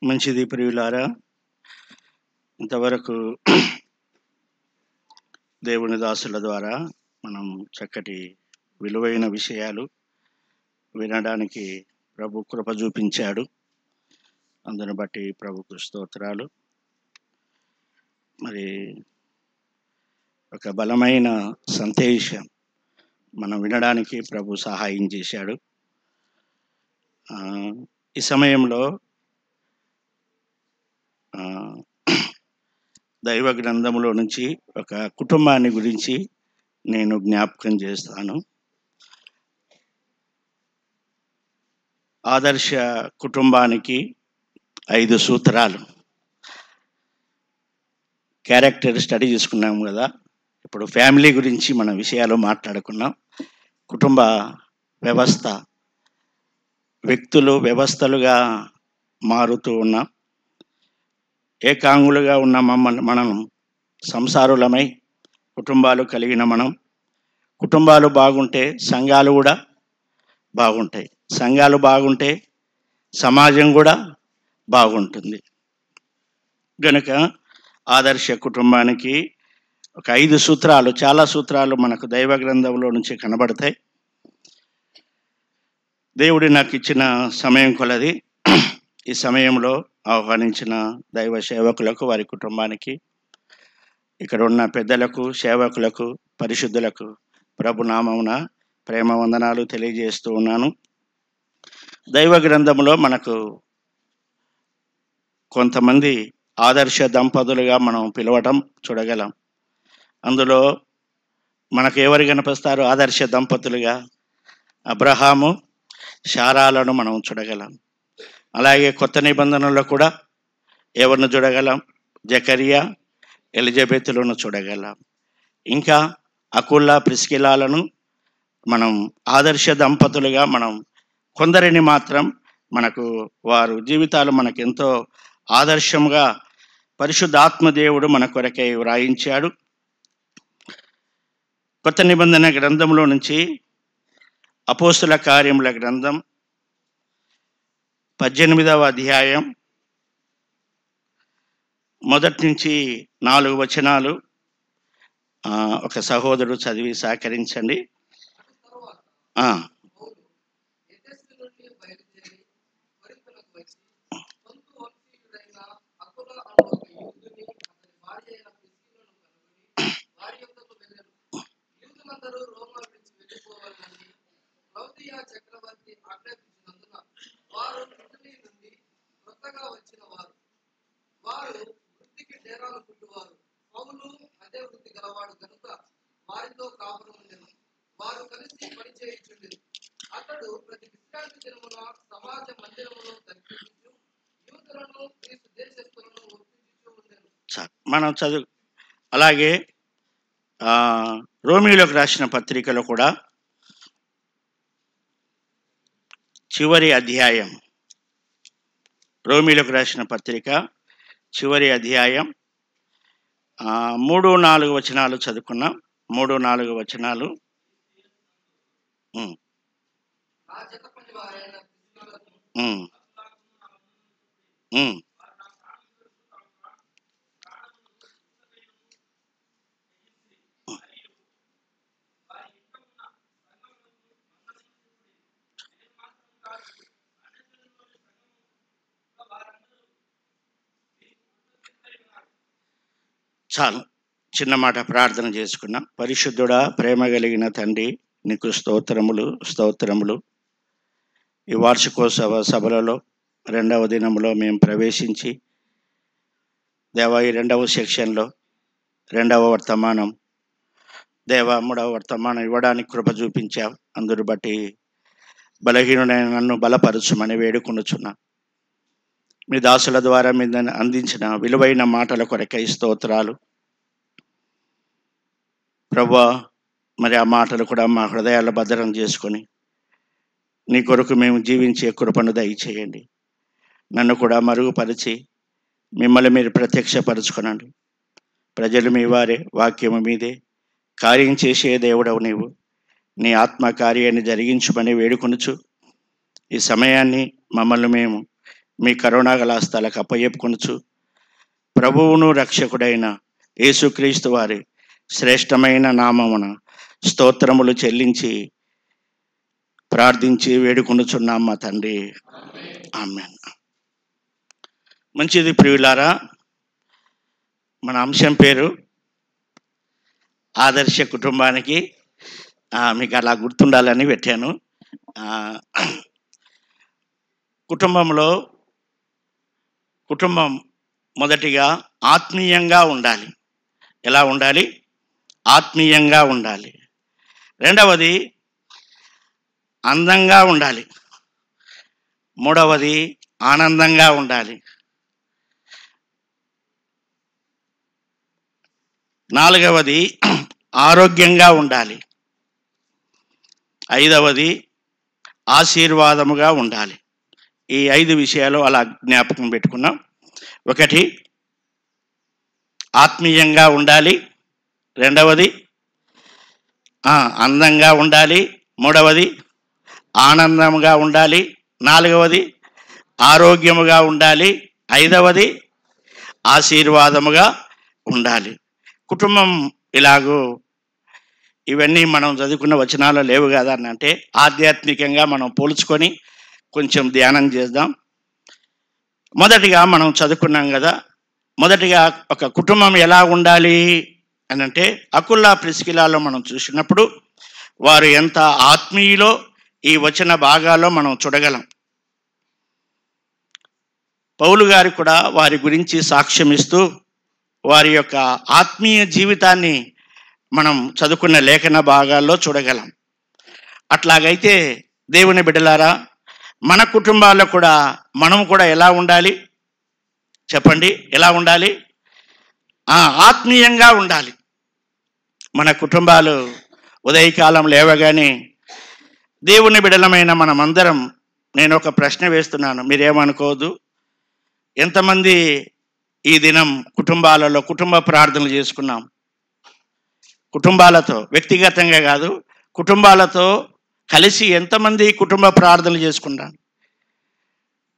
మంచిది ప్రియులారా. ఇంతవరకు దేవుని దాసుల ద్వారా మనం చక్కటి విలువైన విషయాలు వినడానికి ప్రభు కృప చూపించాడు. అందుని బట్టి ప్రభుకు స్తోత్రాలు. మరి ఒక బలమైన సందేశం మనం వినడానికి ప్రభు సహాయం చేశాడు. ఈ సమయంలో దైవ గ్రంథంలో నుంచి ఒక కుటుంబాన్ని గురించి నేను జ్ఞాపకం చేస్తాను. ఆదర్శ కుటుంబానికి 5 సూత్రాలు. క్యారెక్టర్ స్టడీ చేసుకున్నాము కదా, ఇప్పుడు ఫ్యామిలీ గురించి మన విషయాలు మాట్లాడుకున్నాం. కుటుంబ వ్యవస్థ, వ్యక్తులు వ్యవస్థలుగా మారుతూ ఉన్నాం. ఏకాంగులుగా ఉన్న మనం సంసారులమై కుటుంబాలు కలిగిన కుటుంబాలు బాగుంటే సంఘాలు కూడా బాగుంటాయి, సంఘాలు బాగుంటే సమాజం కూడా బాగుంటుంది. గనుక ఆదర్శ కుటుంబానికి ఒక 5 సూత్రాలు, చాలా సూత్రాలు మనకు దైవ గ్రంథంలో నుంచి కనబడతాయి. దేవుడి నాకు ఇచ్చిన సమయం కొలది ఈ సమయంలో ఆహ్వానించిన దైవ సేవకులకు, వారి కుటుంబానికి, ఇక్కడ ఉన్న పెద్దలకు, సేవకులకు, పరిశుద్ధులకు ప్రభునామమున ప్రేమ వందనాలు తెలియజేస్తూ ఉన్నాను. దైవ గ్రంథంలో మనకు కొంతమంది ఆదర్శ దంపతులుగా మనం పిలవటం చూడగలం. అందులో మనకు ఎవరు కనిపిస్తారు ఆదర్శ దంపతులుగా? అబ్రహాము, శారాలను మనం చూడగలం. అలాగే కొత్త నిబంధనలో కూడా ఎవరిని చూడగలం? జకరియా, ఎలిజబెత్లను చూడగలం. ఇంకా అకుల్లా, ప్రిస్కిలాలను మనం ఆదర్శ దంపతులుగా మనం కొందరిని మాత్రం మనకు వారు జీవితాలు మనకెంతో ఆదర్శంగా పరిశుద్ధాత్మ దేవుడు మన కొరకై వ్రాయించాడు. కొత్త నిబంధన గ్రంథంలో నుంచి అపోస్తుల కార్యముల గ్రంథం 18వ అధ్యాయం మొదటి నుంచి 4 వచనాలు ఒక సహోదరుడు చదివి సహకరించండి. చక్రవర్తి ఆజ్ఞాపించినందున వారు ఇటలీ నుండి కొత్తగా వచ్చిన వారు వృత్తికి డేరాలు పుట్టువారు. పౌలు అదే వృత్తి గలవాడు కనుక వారితో కాపురం ఉండెను. వారు కలిసి పనిచేయుచుండెను. అతడు ప్రతి విశ్రాంతి దినమున సమాజ మందిరములో తర్కించుచు యూదులను గ్రీసు దేశస్థులను ఒప్పించుచూ ఉండెను. మనం చదువు. అలాగే రోమియోలకు రాసిన పత్రికలో కూడా చివరి అధ్యాయం, రోమియోలకు రాసిన పత్రిక చివరి అధ్యాయం 3-4 వచనాలు చదువుకున్నాం. 3-4 వచనాలు. చాలు, చిన్న మాట ప్రార్థన చేసుకున్నాం. పరిశుద్ధుడా, ప్రేమ కలిగిన తండ్రి, నీకు స్తోత్రములు స్తోత్రములు. ఈ వార్షికోత్సవ సభలలో 2వ దినంలో మేము ప్రవేశించి దేవా, ఈ 2వ సెక్షన్లో 2వ వర్తమానం దేవా 3వ వర్తమానం ఇవ్వడానికి కృప చూపించావు. అందును బట్టి బలహీనుడైన నన్ను బలపరచుమని వేడుకొనుచున్నా. మీ దాసుల ద్వారా మీద అందించిన విలువైన మాటల కొరకై స్తోత్రాలు ప్రభువా. మరి ఆ మాటలు కూడా మా హృదయాల్లో భద్రం చేసుకొని నీ కొరకు మేము జీవించే కృపను దయచేయండి. నన్ను కూడా మరుగుపరిచి మిమ్మల్ని మీరు ప్రత్యక్షపరచుకొనండి. ప్రజలు మీ వారే, వాక్యము మీదే, కార్యం చేసే దేవుడవు నీవు. నీ ఆత్మ కార్యాన్ని జరిగించుమని వేడుకొనుచు ఈ సమయాన్ని మమ్మల్ని మేము మీ కరుణాగల హస్తాలకు అప్పచెప్పుకొనుచు ప్రభువును రక్షకుడైన యేసుక్రీస్తు వారి శ్రేష్టమైన నామమున స్తోత్రములు చెల్లించి ప్రార్థించి వేడుకొనుచున్నాం మా తండ్రి. ఆమేన్. మంచిది ప్రియులారా, మన అంశం పేరు ఆదర్శ కుటుంబానికి. మీకు అలా గుర్తుండాలని పెట్టాను. కుటుంబం మొదటిగా ఆత్మీయంగా ఉండాలి. ఎలా ఉండాలి? ఆత్మీయంగా ఉండాలి. రెండవది అందంగా ఉండాలి. మూడవది ఆనందంగా ఉండాలి. నాలుగవది ఆరోగ్యంగా ఉండాలి. ఐదవది ఆశీర్వాదముగా ఉండాలి. ఈ 5 విషయాలు అలా జ్ఞాపకం పెట్టుకున్నాం. ఒకటి ఆత్మీయంగా ఉండాలి, రెండవది అందంగా ఉండాలి, మూడవది ఆనందంగా ఉండాలి, నాలుగవది ఆరోగ్యముగా ఉండాలి, ఐదవది ఆశీర్వాదముగా ఉండాలి. కుటుంబం ఇలాగూ ఇవన్నీ మనం చదువుకున్న వచనాలు లేవు కదా అని అంటే ఆధ్యాత్మికంగా మనం పోల్చుకొని కొంచెం ధ్యానం చేద్దాం. మొదటిగా మనం చదువుకున్నాం కదా, మొదటిగా ఒక కుటుంబం ఎలా ఉండాలి అని అంటే అకుల్లా ప్రిస్కిలాలో మనం చూసినప్పుడు వారు ఎంత ఆత్మీయులో ఈ వచన భాగాల్లో మనం చూడగలం. పౌలు గారు కూడా వారి గురించి సాక్ష్యం ఇస్తూ వారి యొక్క ఆత్మీయ జీవితాన్ని మనం చదువుకున్న లేఖన భాగాల్లో చూడగలం. అట్లాగైతే దేవుని బిడ్డలారా, మన కుటుంబాల్లో కూడా మనం కూడా ఎలా ఉండాలి చెప్పండి? ఎలా ఉండాలి? ఆత్మీయంగా ఉండాలి. మన కుటుంబాలు ఉదయకాలం లేవగానే దేవుని బిడ్డలమైన మనమందరం, నేను ఒక ప్రశ్న వేస్తున్నాను, మీరేమనుకోవద్దు. ఎంతమంది ఈ దినం కుటుంబాలలో కుటుంబ ప్రార్థనలు చేసుకున్నాం? కుటుంబాలతో, వ్యక్తిగతంగా కాదు, కుటుంబాలతో కలిసి ఎంతమంది కుటుంబ ప్రార్థనలు చేసుకున్నాం?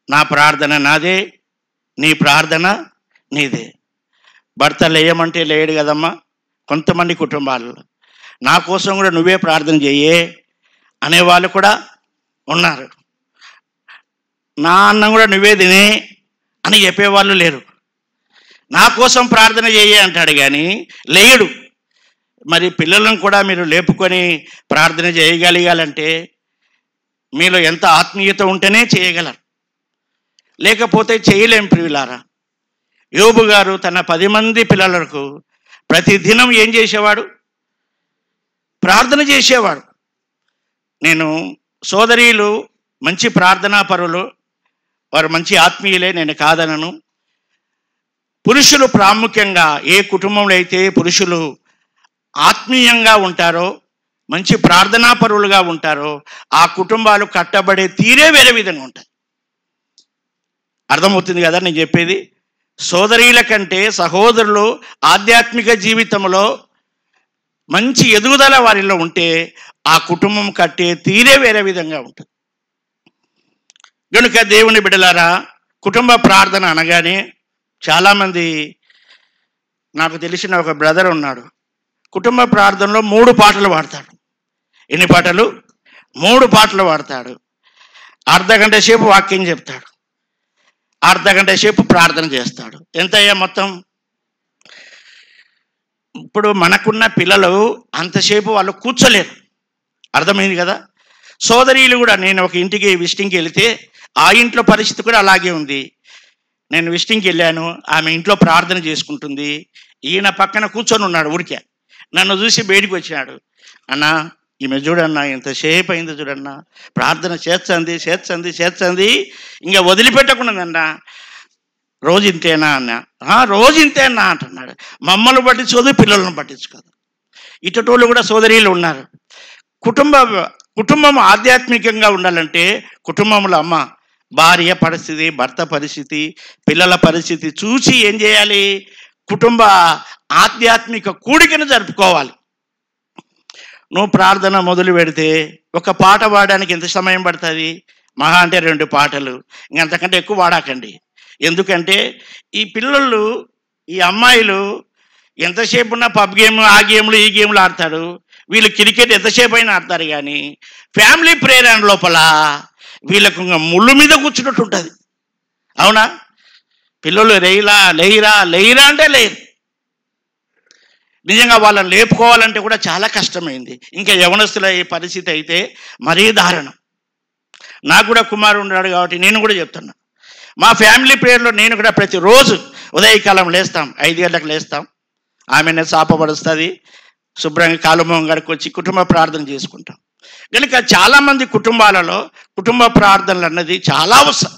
నా ప్రార్థన నాదే, నీ ప్రార్థన నీదే. భర్త లేయమంటే లేడు కదమ్మా. కొంతమంది కుటుంబాలలో నా కోసం కూడా నువ్వే ప్రార్థన చేయే అనేవాళ్ళు కూడా ఉన్నారు. నా అన్నం కూడా నువ్వే తినే అని చెప్పేవాళ్ళు లేరు. నా కోసం ప్రార్థన చేయే అంటాడు కానీ లేడు. మరి పిల్లలను కూడా మీరు లేపుకొని ప్రార్థన చేయగలిగాలంటే మీలో ఎంత ఆత్మీయత ఉంటేనే చేయగలరు, లేకపోతే చేయలేం ప్రియులారా. యోబు గారు తన 10 మంది పిల్లలకు ప్రతిదినం ఏం చేసేవాడు? ప్రార్థన చేసేవాడు. నేను సోదరీలు మంచి ప్రార్థనా పరులు, వారు మంచి ఆత్మీయులే, నేను కాదనను. పురుషులు ప్రాముఖ్యంగా ఏ కుటుంబంలో అయితే పురుషులు ఆత్మీయంగా ఉంటారో, మంచి ప్రార్థనా పరులుగా ఉంటారో, ఆ కుటుంబాలు కట్టబడే తీరే వేరే విధంగా ఉంటాయి. అర్థమవుతుంది కదా నేను చెప్పేది? సోదరీల కంటే సహోదరులు ఆధ్యాత్మిక జీవితంలో మంచి ఎదుగుదల వారిలో ఉంటే ఆ కుటుంబం కట్టే తీరే వేరే విధంగా ఉంటుంది. కనుక దేవుని బిడ్డలారా, కుటుంబ ప్రార్థన అనగానే చాలామంది, నాకు తెలిసిన ఒక బ్రదర్ ఉన్నాడు, కుటుంబ ప్రార్థనలో 3 పాటలు పాడతాడు. ఎన్ని పాటలు? 3 పాటలు పాడతాడు. అర్ధగంట సేపు వాక్యం చెప్తాడు, అర్ధగంట సేపు ప్రార్థన చేస్తాడు. ఎంతయ్యా మొత్తం? ఇప్పుడు మనకున్న పిల్లలు అంతసేపు వాళ్ళు కూర్చోలేరు. అర్థమైంది కదా? సోదరీలు కూడా, నేను ఒక ఇంటికి విజిటింగ్కి వెళితే ఆ ఇంట్లో పరిస్థితి కూడా అలాగే ఉంది. నేను విజిటింగ్కి వెళ్ళాను, ఆమె ఇంట్లో ప్రార్థన చేసుకుంటుంది, ఈయన పక్కన కూర్చొని ఉన్నాడు ఊరికే. నన్ను చూసి బయటికి వచ్చినాడు, అన్నా ఈమె చూడన్నా ఎంతసేపు అయిందో చూడన్నా, ప్రార్థన చేస్తుంది, ఇంకా వదిలిపెట్టకుండాదన్నా. రోజు ఇంతేనా అన్నా? రోజు ఇంతేనా అంటున్నాడు. మమ్మల్ని పట్టించుకోదు, పిల్లలను పట్టించుకోదు. ఇటోళ్ళు కూడా సోదరీలు ఉన్నారు. కుటుంబం ఆధ్యాత్మికంగా ఉండాలంటే కుటుంబంలో అమ్మ, భార్య పరిస్థితి, భర్త పరిస్థితి, పిల్లల పరిస్థితి చూసి ఏం చేయాలి? కుటుంబ ఆధ్యాత్మిక కూడికను జరుపుకోవాలి. నువ్వు ప్రార్థన మొదలు పెడితే ఒక పాట పాడడానికి ఎంత సమయం పడుతుంది? మహా అంటే 2 పాటలు, ఇంకంతకంటే ఎక్కువ వాడకండి. ఎందుకంటే ఈ పిల్లలు, ఈ అమ్మాయిలు ఎంతసేపు ఉన్న పబ్ గేమ్, ఆ గేమ్లు ఈ గేమ్లు ఆడతారు. వీళ్ళు క్రికెట్ ఎంతసేపు అయినా ఆడతారు. కానీ ఫ్యామిలీ ప్రేరణ లోపల వీళ్ళకు ముళ్ళు మీద కూర్చున్నట్టు ఉంటుంది. అవునా? పిల్లలు లేయిరా అంటే లేరు. నిజంగా వాళ్ళని లేపుకోవాలంటే కూడా చాలా కష్టమైంది. ఇంకా యవనస్తుల ఈ పరిస్థితి అయితే మరీ దారుణం. నాకు కూడా కుమారుడు ఉన్నాడు కాబట్టి నేను కూడా చెప్తున్నా. మా ఫ్యామిలీ ప్రేయర్లో నేను కూడా ప్రతిరోజు ఉదయకాలం లేస్తాం, 5 గంటలకు లేస్తాం. ఆమెనే శాపపడుస్తుంది, శుభ్రంగా కాలుమోహం గడుకొచ్చి కుటుంబ ప్రార్థన చేసుకుంటాం. కనుక చాలామంది కుటుంబాలలో కుటుంబ ప్రార్థనలు అన్నది చాలా అవసరం.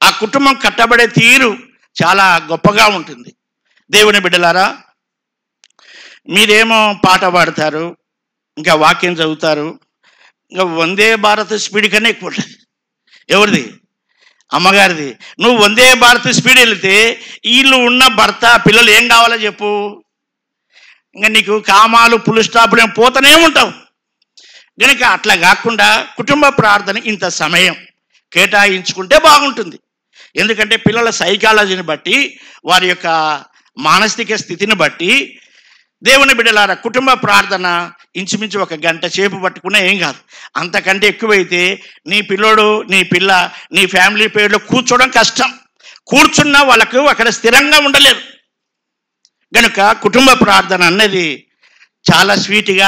ఆ కుటుంబం కట్టబడే తీరు చాలా గొప్పగా ఉంటుంది. దేవుని బిడ్డలారా, మీరేమో పాట పాడతారు, ఇంకా వాక్యం చదువుతారు, ఇంకా వందే భారత్ స్పీడ్ కన్నా ఎక్కువ ఉంటుంది. ఎవరిది? అమ్మగారిది. నువ్వు వందే భారత్ స్పీడ్ వెళితే వీళ్ళు ఉన్న భర్త పిల్లలు ఏం కావాలో చెప్పు. ఇంకా నీకు కామాలు పులు స్టాపులు ఏం పోతూనే ఉంటావు. కనుక అట్లా కాకుండా కుటుంబ ప్రార్థన ఇంత సమయం కేటాయించుకుంటే బాగుంటుంది. ఎందుకంటే పిల్లల సైకాలజీని బట్టి, వారి యొక్క మానసిక స్థితిని బట్టి, దేవుని బిడ్డలారా, కుటుంబ ప్రార్థన ఇంచుమించు 1 గంట సేపు పట్టుకున్నా ఏం కాదు. అంతకంటే ఎక్కువైతే నీ పిల్లోడు, నీ పిల్ల, నీ ఫ్యామిలీ పేరులో కూర్చోవడం కష్టం. కూర్చున్నా వాళ్ళకు అక్కడ స్థిరంగా ఉండలేరు. కనుక కుటుంబ ప్రార్థన అన్నది చాలా స్వీట్గా,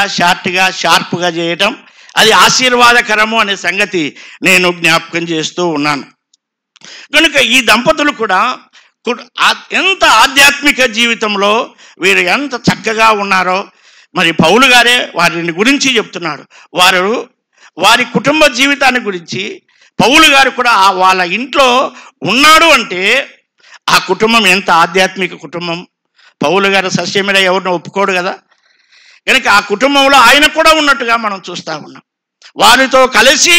షార్ప్గా చేయటం, అది ఆశీర్వాదకరము అనే సంగతి నేను జ్ఞాపకం చేస్తూ ఉన్నాను. కనుక ఈ దంపతులు కూడా ఎంత ఆధ్యాత్మిక జీవితంలో వీరు ఎంత చక్కగా ఉన్నారో మరి పౌలు గారే వారిని గురించి చెప్తున్నాడు. వారి కుటుంబ జీవితాన్ని గురించి పౌలు గారు కూడా వాళ్ళ ఇంట్లో ఉన్నాడు అంటే ఆ కుటుంబం ఎంత ఆధ్యాత్మిక కుటుంబం. పౌలు గారు సస్యమిడ ఎవరిని ఒప్పుకోడు కదా. కనుక ఆ కుటుంబంలో ఆయన కూడా ఉన్నట్టుగా మనం చూస్తూ ఉన్నాం, వారితో కలిసి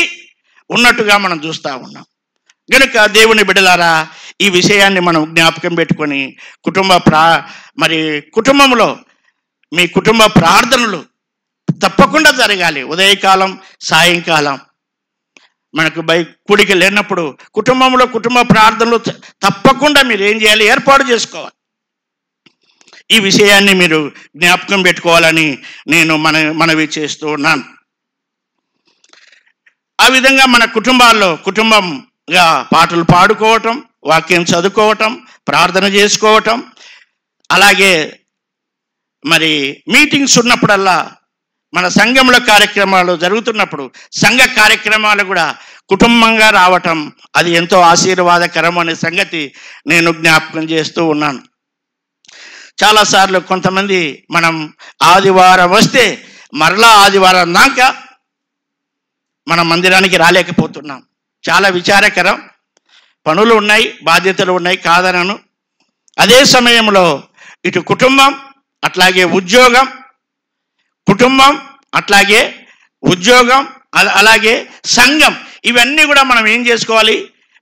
ఉన్నట్టుగా మనం చూస్తూ ఉన్నాం. కనుక దేవుని బిడ్డలారా, ఈ విషయాన్ని మనం జ్ఞాపకం పెట్టుకొని కుటుంబంలో మీ కుటుంబ ప్రార్థనలు తప్పకుండా జరగాలి. ఉదయకాలం, సాయంకాలం మనకు కూడికి లేనప్పుడు కుటుంబంలో కుటుంబ ప్రార్థనలు తప్పకుండా మీరు ఏం చేయాలి? ఏర్పాటు చేసుకోవాలి. ఈ విషయాన్ని మీరు జ్ఞాపకం పెట్టుకోవాలని నేను మనవి చేస్తూ ఉన్నాను. ఆ విధంగా మన కుటుంబంగా పాటలు పాడుకోవటం, వాక్యం చదువుకోవటం, ప్రార్థన చేసుకోవటం, అలాగే మరి మీటింగ్స్ ఉన్నప్పుడల్లా మన సంఘంలో కార్యక్రమాలు జరుగుతున్నప్పుడు సంఘ కార్యక్రమాలు కూడా కుటుంబంగా రావటం, అది ఎంతో ఆశీర్వాదకరం అనే సంగతి నేను జ్ఞాపకం చేస్తూ ఉన్నాను. చాలాసార్లు కొంతమంది మనం ఆదివారం వస్తే మరలా ఆదివారం దాకా మన మందిరానికి రాలేకపోతున్నాం. చాలా విచారకరం. పనులు ఉన్నాయి, బాధ్యతలు ఉన్నాయి, కాదనను. అదే సమయంలో ఇటు కుటుంబం అట్లాగే ఉద్యోగం, అలాగే సంఘం, ఇవన్నీ కూడా మనం ఏం చేసుకోవాలి?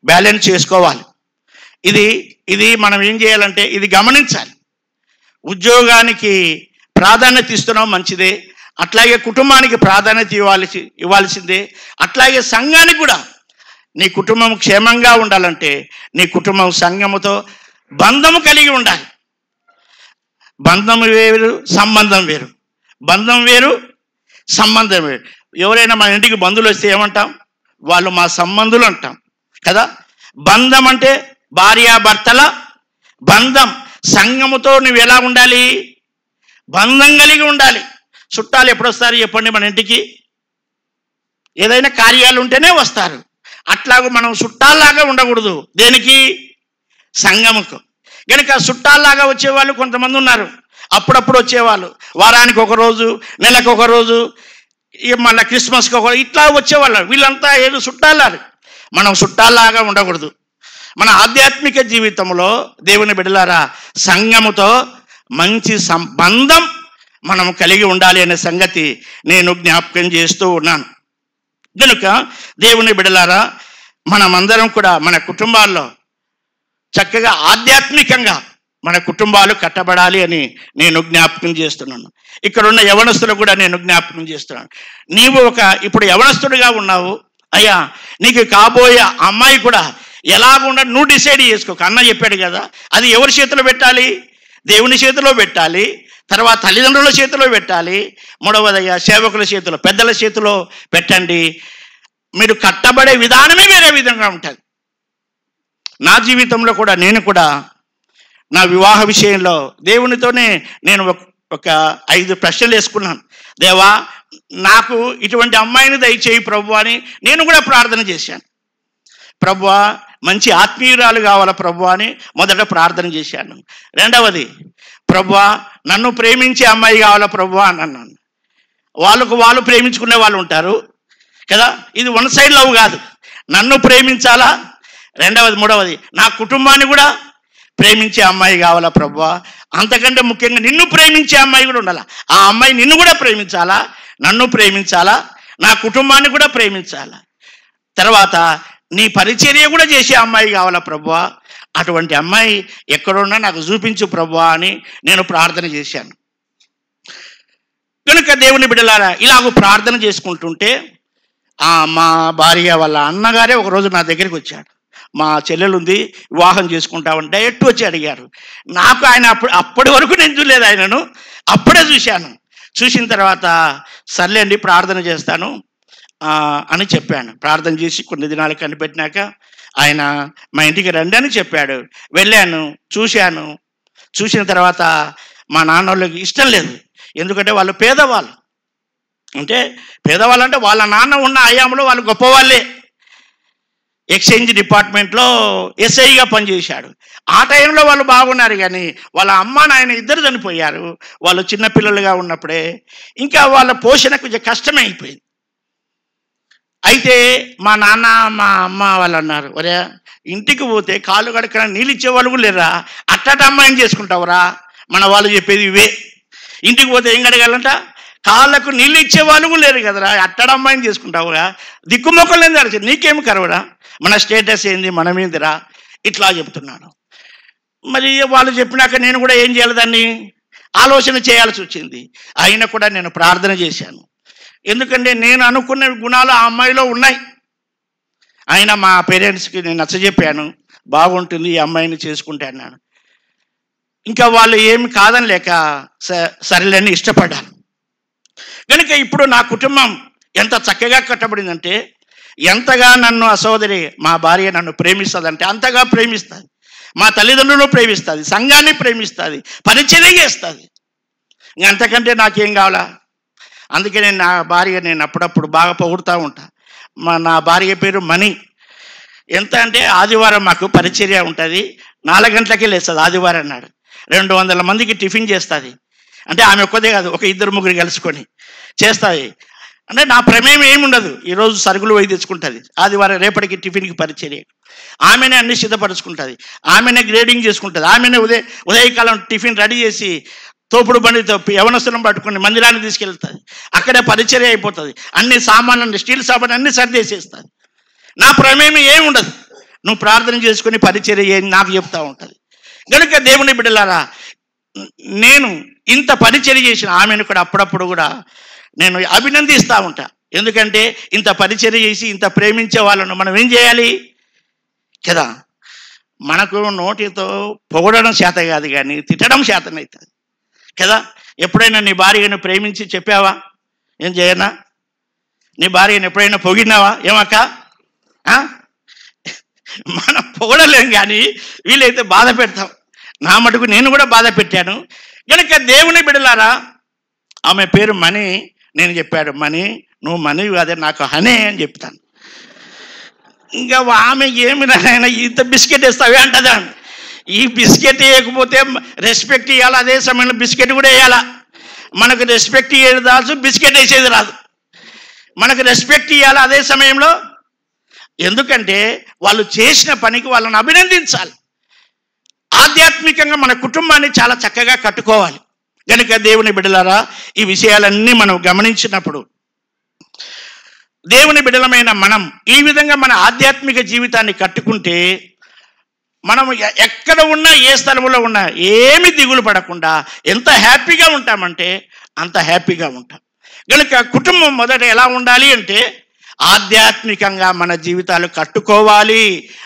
బ్యాలెన్స్ చేసుకోవాలి. ఇది మనం ఏం చేయాలంటే ఇది గమనించాలి. ఉద్యోగానికి ప్రాధాన్యత ఇస్తున్నాం, మంచిదే. అట్లాగే కుటుంబానికి ప్రాధాన్యత ఇవ్వాల్సిందే. అట్లాగే సంఘానికి కూడా నీ కుటుంబం క్షేమంగా ఉండాలంటే నీ కుటుంబం సంఘముతో బంధము కలిగి ఉండాలి. బంధం వేరు, సంబంధం వేరు. బంధం వేరు, సంబంధం వేరు. ఎవరైనా మన ఇంటికి బంధువులు వస్తే ఏమంటాం? వాళ్ళు మా సంబంధులు అంటాం కదా. బంధం అంటే భార్యాభర్తల బంధం. సంఘముతో నువ్వు ఎలా ఉండాలి? బంధం కలిగి ఉండాలి. చుట్టాలు ఎప్పుడు వస్తారు చెప్పండి మన ఇంటికి? ఏదైనా కార్యాలు ఉంటేనే వస్తారు. అట్లాగూ మనం చుట్టాల్లాగా ఉండకూడదు. దేనికి? సంఘముకు. కనుక చుట్టాల్లాగా వచ్చేవాళ్ళు కొంతమంది ఉన్నారు. అప్పుడప్పుడు వచ్చేవాళ్ళు, వారానికి ఒక రోజు, నెలకు ఒక రోజు, మళ్ళీ క్రిస్మస్కి ఒక, ఇట్లా వచ్చేవాళ్ళు. వీళ్ళంతా ఏదో చుట్టాలారు. మనం చుట్టాల్లాగా ఉండకూడదు. మన ఆధ్యాత్మిక జీవితంలో దేవుని బిడ్డలారా, సంఘముతో మంచి సంబంధం మనం కలిగి ఉండాలి అనే సంగతి నేను జ్ఞాపకం చేస్తూ ఉన్నాను. కనుక దేవుని బిడ్డలారా, మనమందరం కూడా మన కుటుంబాల్లో చక్కగా ఆధ్యాత్మికంగా మన కుటుంబాలు కట్టబడాలి అని నేను జ్ఞాపకం చేస్తున్నాను. ఇక్కడ ఉన్న యవనస్తులు కూడా నేను జ్ఞాపకం చేస్తున్నాను. నీవు ఇప్పుడు యవనస్తుడిగా ఉన్నావు, అయ్యా నీకు కాబోయే అమ్మాయి కూడా ఎలాగుండా నువ్వు డిసైడ్ చేసుకోక. అన్న చెప్పాడు కదా, అది ఎవరి చేతిలో పెట్టాలి? దేవుని చేతిలో పెట్టాలి, తర్వాత తల్లిదండ్రుల చేతిలో పెట్టాలి, మూడవదయ్యా సేవకుల చేతిలో, పెద్దల చేతిలో పెట్టండి. మీరు కట్టబడే విధానమే వేరే విధంగా ఉంటుంది. నా జీవితంలో కూడా నేను కూడా నా వివాహ విషయంలో దేవునితోనే నేను ఒక 5 ప్రశ్నలు వేసుకున్నాను. దేవా నాకు ఇటువంటి అమ్మాయిని దయచేయి ప్రభు అని నేను కూడా ప్రార్థన చేశాను. ప్రభువా మంచి ఆత్మీయురాలు కావాలా ప్రభు అని మొదట ప్రార్థన చేశాను. రెండవది, ప్రభువా నన్ను ప్రేమించే అమ్మాయి కావాలా ప్రభు అని అన్నాను. వాళ్ళు ప్రేమించుకునే వాళ్ళు ఉంటారు కదా, ఇది వన్ సైడ్ లవ్ కాదు. నన్ను ప్రేమించాలా, రెండవది మూడవది నా కుటుంబాన్ని కూడా ప్రేమించే అమ్మాయి కావాలా ప్రభువా. అంతకంటే ముఖ్యంగా నిన్ను ప్రేమించే అమ్మాయి కూడా ఉండాలా. ఆ అమ్మాయి నిన్ను కూడా ప్రేమించాలా, నన్ను ప్రేమించాలా, నా కుటుంబాన్ని కూడా ప్రేమించాలా. తర్వాత నీ పరిచర్య కూడా చేసే అమ్మాయి కావాలా ప్రభువా. అటువంటి అమ్మాయి ఎక్కడున్నా నాకు చూపించు ప్రభువా అని నేను ప్రార్థన చేశాను. కనుక దేవుని బిడ్డలారా ఇలాగ ప్రార్థన చేసుకుంటుంటే మా భార్య వాళ్ళ అన్నగారే ఒకరోజు నా దగ్గరికి వచ్చాడు. మా చెల్లెలు ఉంది, వివాహం చేసుకుంటామని డైరెక్ట్ వచ్చి అడిగారు. నాకు ఆయన అప్పటి వరకు నేను చూడలేదు, ఆయనను అప్పుడే చూశాను. చూసిన తర్వాత సర్లేండి ప్రార్థన చేస్తాను అని చెప్పాను. ప్రార్థన చేసి కొన్ని దినాలు కనిపెట్టినాక ఆయన మా ఇంటికి రండి అని చెప్పాడు. వెళ్ళాను, చూశాను. చూసిన తర్వాత మా నాన్న వాళ్ళకి ఇష్టం లేదు, ఎందుకంటే వాళ్ళు పేదవాళ్ళు. అంటే పేదవాళ్ళు అంటే వాళ్ళ నాన్న ఉన్న హయాంలో వాళ్ళు గొప్పవాళ్ళే. ఎక్స్చేంజ్ డిపార్ట్మెంట్లో ఎస్ఐగా పనిచేశాడు. ఆ టైంలో వాళ్ళు బాగున్నారు, కానీ వాళ్ళ అమ్మ నాయన ఇద్దరు చనిపోయారు. వాళ్ళు చిన్నపిల్లలుగా ఉన్నప్పుడే ఇంకా వాళ్ళ పోషణ కొంచెం కష్టమే అయిపోయింది. అయితే మా నాన్న మా అమ్మ వాళ్ళు అన్నారు, ఒరే ఇంటికి పోతే కాళ్ళు కడుక్కన నీళ్ళు ఇచ్చేవాళ్ళు కూడా లేరా, అట్టట అమ్మాయిని చేసుకుంటావురా. మన వాళ్ళు చెప్పేది ఇవే. ఇంటికి పోతే ఏం కడగాలంట, కాళ్ళకు నీళ్ళు ఇచ్చేవాళ్ళు కూడా లేరు కదరా, అట్టడ అమ్మాయిని చేసుకుంటావురా, దిక్కుమొక్కలు ఏంది అడిచి నీకేమి కరవడా, మన స్టేటస్ ఏంది, మనమేందిరా, ఇట్లా చెప్తున్నాను. మరి వాళ్ళు చెప్పినాక నేను కూడా ఏం చేయాలి, దాన్ని ఆలోచన చేయాల్సి వచ్చింది. అయినా కూడా నేను ప్రార్థన చేశాను. ఎందుకంటే నేను అనుకున్న గుణాలు ఆ అమ్మాయిలో ఉన్నాయి. అయినా మా పేరెంట్స్కి నేను నచ్చజెప్పాను, బాగుంటుంది ఈ అమ్మాయిని చేసుకుంటే అన్నాను. ఇంకా వాళ్ళు ఏమి కాదని లేక సరేలేని ఇష్టపడ్డాను. కనుక ఇప్పుడు నా కుటుంబం ఎంత చక్కగా కట్టబడిందంటే, ఎంతగా నన్ను ఆ సోదరి మా భార్య నన్ను ప్రేమిస్తుందంటే అంతగా ప్రేమిస్తుంది. మా తల్లిదండ్రులను ప్రేమిస్తుంది, సంఘాన్ని ప్రేమిస్తుంది, పరిచర్య చేస్తుంది. అంతకంటే నాకేం కావాలా? అందుకే నేను నా భార్య నేను అప్పుడప్పుడు బాగా పొగుడుతూ ఉంటా. నా భార్య పేరు మణి. ఎంత అంటే ఆదివారం మాకు పరిచర్య ఉంటుంది, 4 గంటలకే లేస్తుంది. ఆదివారం నాడు 200 మందికి టిఫిన్ చేస్తుంది. అంటే ఆమె ఒక్కదే కాదు, ఒక 2-3 కలుసుకొని చేస్తుంది. అంటే నా ప్రమేయం ఏముండదు. ఈరోజు సరుకులు పోయి తెచ్చుకుంటుంది, ఆదివారం రేపటికి టిఫిన్కి పరిచర్య. ఆమెనే అన్ని సిద్ధపరుచుకుంటుంది, ఆమెనే గ్రేడింగ్ చేసుకుంటుంది, ఆమెనే ఉదయకాలం టిఫిన్ రెడీ చేసి తోపుడు బండితో యవనస్తులను పట్టుకుని మందిరాన్ని తీసుకెళ్తుంది. అక్కడే పరిచర్య అయిపోతుంది. అన్ని సామాన్లు, స్టీల్ సామాన్ అన్ని సరిదేసేస్తుంది. నా ప్రమేయం ఏముండదు. నువ్వు ప్రార్థన చేసుకుని పరిచర్య నాకు చెప్తూ ఉంటుంది. కనుక దేవుని బిడ్డలారా, నేను ఇంత పరిచర్య చేసిన ఆమెను కూడా అప్పుడప్పుడు కూడా నేను అభినందిస్తూ ఉంటా. ఎందుకంటే ఇంత పరిచర్య చేసి ఇంత ప్రేమించే వాళ్ళను మనం ఏం చేయాలి కదా. మనకు నోటితో పొగడడం చేత కాదు, కానీ తిట్టడం చేతనవుతుంది కదా. ఎప్పుడైనా నీ భార్యను ప్రేమించి చెప్పావా? ఏం చేయనా? నీ భార్యను ఎప్పుడైనా పొగిడినావా? ఏమక్క? మనం పొగడలేం, కానీ వీలైతే బాధ పెడతాం. నా మటుకు నేను కూడా బాధ పెట్టాను. కనుక దేవుని బిడ్డలారా, ఆమె పేరు మణి. నేను చెప్పాడు, మణి నువ్వు మణి అదే నాకు హనే అని చెప్తాను. ఇంకా ఆమె ఏమి నాయన ఇంత బిస్కెట్ వేస్తావే అంటదా. ఈ బిస్కెట్ వేయకపోతే రెస్పెక్ట్ ఇవ్వాలి, అదే సమయంలో బిస్కెట్ కూడా వేయాలా. మనకు రెస్పెక్ట్ ఇవ్వడం రాదు, బిస్కెట్ వేసేది రాదు. మనకు రెస్పెక్ట్ ఇవ్వాలి అదే సమయంలో, ఎందుకంటే వాళ్ళు చేసిన పనికి వాళ్ళని అభినందించాలి. ఆధ్యాత్మికంగా మన కుటుంబాన్ని చాలా చక్కగా కట్టుకోవాలి. కనుక దేవుని బిడ్డలారా, ఈ విషయాలన్నీ మనం గమనించినప్పుడు దేవుని బిడ్డలమైన మనం ఈ విధంగా మన ఆధ్యాత్మిక జీవితాన్ని కట్టుకుంటే మనం ఎక్కడ ఉన్నా, ఏ స్థలంలో ఉన్నా ఏమి దిగులు పడకుండా ఎంత హ్యాపీగా ఉంటామంటే అంత హ్యాపీగా ఉంటాం. కనుక కుటుంబం మొదట ఎలా ఉండాలి అంటే ఆధ్యాత్మికంగా మన జీవితాలు కట్టుకోవాలి